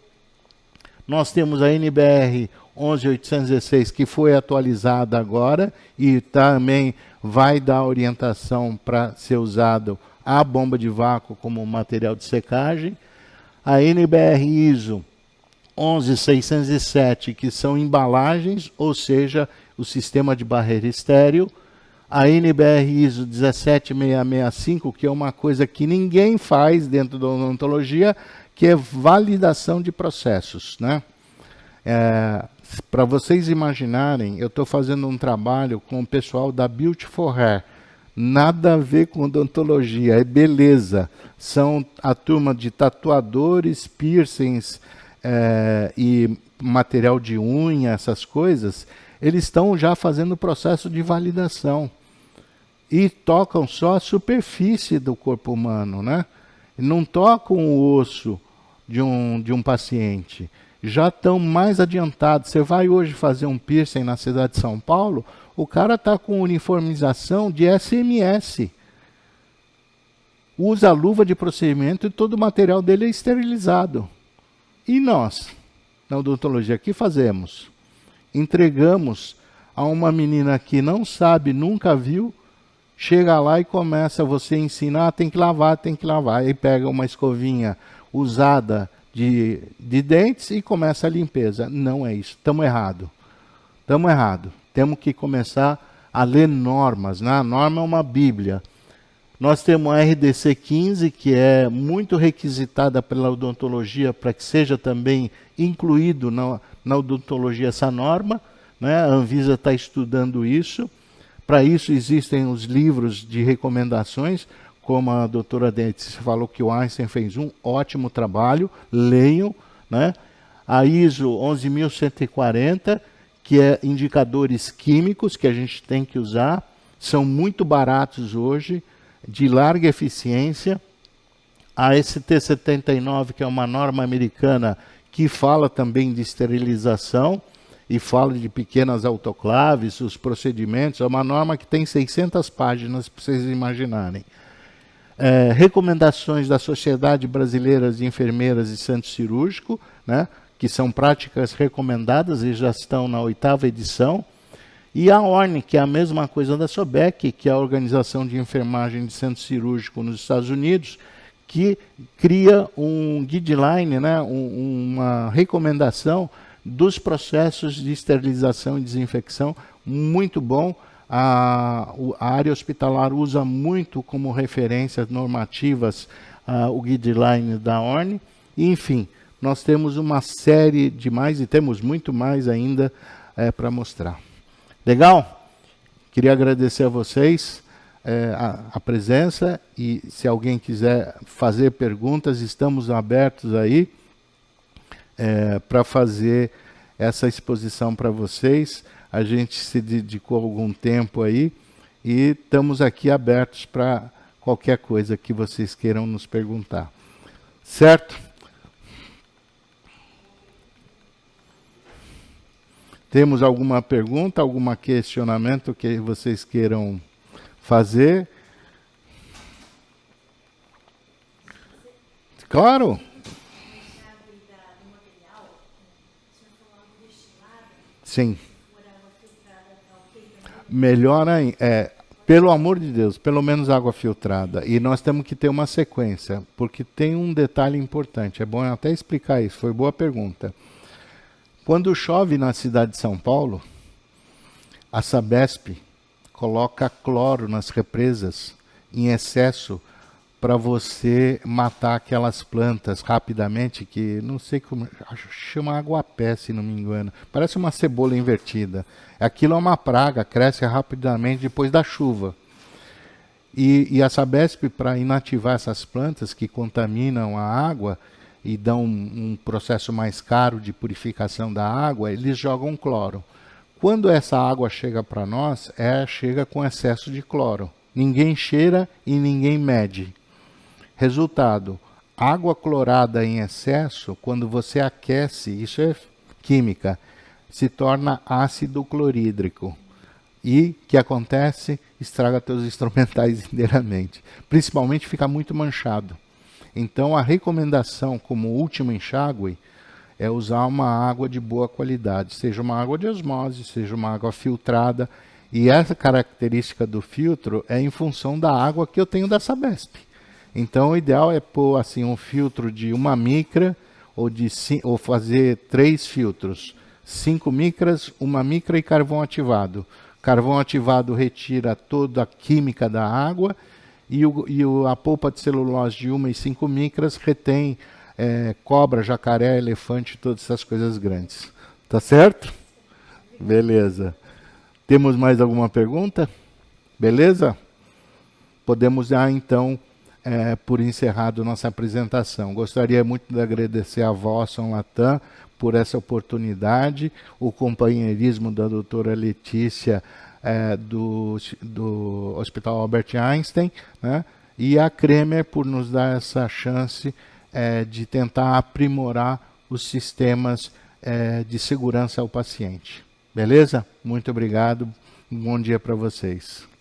Nós temos a NBR 11816, que foi atualizada agora e também vai dar orientação para ser usado a bomba de vácuo como material de secagem. A NBR ISO 11607, que são embalagens, ou seja, o sistema de barreira estéril, a NBR ISO 17665, que é uma coisa que ninguém faz dentro da odontologia, que é validação de processos, né? Para vocês imaginarem, eu estou fazendo um trabalho com o pessoal da Beautiful Hair. Nada a ver com odontologia, é beleza. São a turma de tatuadores, piercings e material de unha, essas coisas. Eles estão já fazendo o processo de validação. E tocam só a superfície do corpo humano, né? Não tocam o osso de um paciente. Já estão mais adiantados. Você vai hoje fazer um piercing na cidade de São Paulo, o cara está com uniformização de SMS. Usa a luva de procedimento e todo o material dele é esterilizado. E nós, na odontologia, o que fazemos? Entregamos a uma menina que não sabe, nunca viu, chega lá e começa você ensinar, tem que lavar. Aí pega uma escovinha usada de dentes e começa a limpeza. Não é isso, estamos errados. Temos que começar a ler normas, né? A norma é uma bíblia. Nós temos a RDC 15, que é muito requisitada pela odontologia para que seja também incluído na odontologia essa norma, né? A Anvisa está estudando isso. Para isso existem os livros de recomendações, como a doutora Dentes falou que o Einstein fez um ótimo trabalho, leiam, né? A ISO 11140, que é indicadores químicos que a gente tem que usar, são muito baratos hoje, de larga eficiência. A ST79, que é uma norma americana que fala também de esterilização e fala de pequenas autoclaves, os procedimentos, é uma norma que tem 600 páginas, para vocês imaginarem. Recomendações da Sociedade Brasileira de Enfermeiras e Centro Cirúrgico, né, que são práticas recomendadas e já estão na 8ª edição. E a ORN, que é a mesma coisa da SOBEC, que é a Organização de Enfermagem de Centro Cirúrgico nos Estados Unidos, que cria um guideline, né, uma recomendação dos processos de esterilização e desinfecção, muito bom. A área hospitalar usa muito como referências normativas o guideline da ORN. E, enfim, nós temos uma série de mais, e temos muito mais ainda para mostrar. Legal? Queria agradecer a vocês a presença, e se alguém quiser fazer perguntas, estamos abertos aí para fazer essa exposição para vocês. A gente se dedicou algum tempo aí e estamos aqui abertos para qualquer coisa que vocês queiram nos perguntar. Certo? Temos alguma pergunta, algum questionamento que vocês queiram fazer? Claro. Sim. Melhor ainda. Pelo amor de Deus, pelo menos água filtrada. E nós temos que ter uma sequência, porque tem um detalhe importante. É bom até explicar isso, foi boa pergunta. Quando chove na cidade de São Paulo, a Sabesp coloca cloro nas represas em excesso para você matar aquelas plantas rapidamente, que não sei como, chama aguapé, se não me engano. Parece uma cebola invertida. Aquilo é uma praga, cresce rapidamente depois da chuva. E a Sabesp, para inativar essas plantas que contaminam a água e dão um processo mais caro de purificação da água, eles jogam cloro. Quando essa água chega para nós, chega com excesso de cloro. Ninguém cheira e ninguém mede. Resultado, água clorada em excesso, quando você aquece, isso é química, se torna ácido clorídrico. E o que acontece? Estraga teus instrumentais inteiramente. Principalmente fica muito manchado. Então a recomendação como último enxágue é usar uma água de boa qualidade, seja uma água de osmose, seja uma água filtrada. E essa característica do filtro é em função da água que eu tenho da Sabesp. Então o ideal é pôr assim, um filtro de 1 micra ou fazer 3 filtros, 5 micras, 1 micra e carvão ativado. Carvão ativado retira toda a química da água e a polpa de celulose de 1 e 5 micras retém cobra, jacaré, elefante, todas essas coisas grandes. Tá certo? Beleza. Temos mais alguma pergunta? Beleza? Podemos dar, então, por encerrado nossa apresentação. Gostaria muito de agradecer a Vosson Latam por essa oportunidade, o companheirismo da doutora Letícia do Hospital Albert Einstein, né? E a Kremer por nos dar essa chance de tentar aprimorar os sistemas de segurança ao paciente. Beleza? Muito obrigado. Um bom dia para vocês.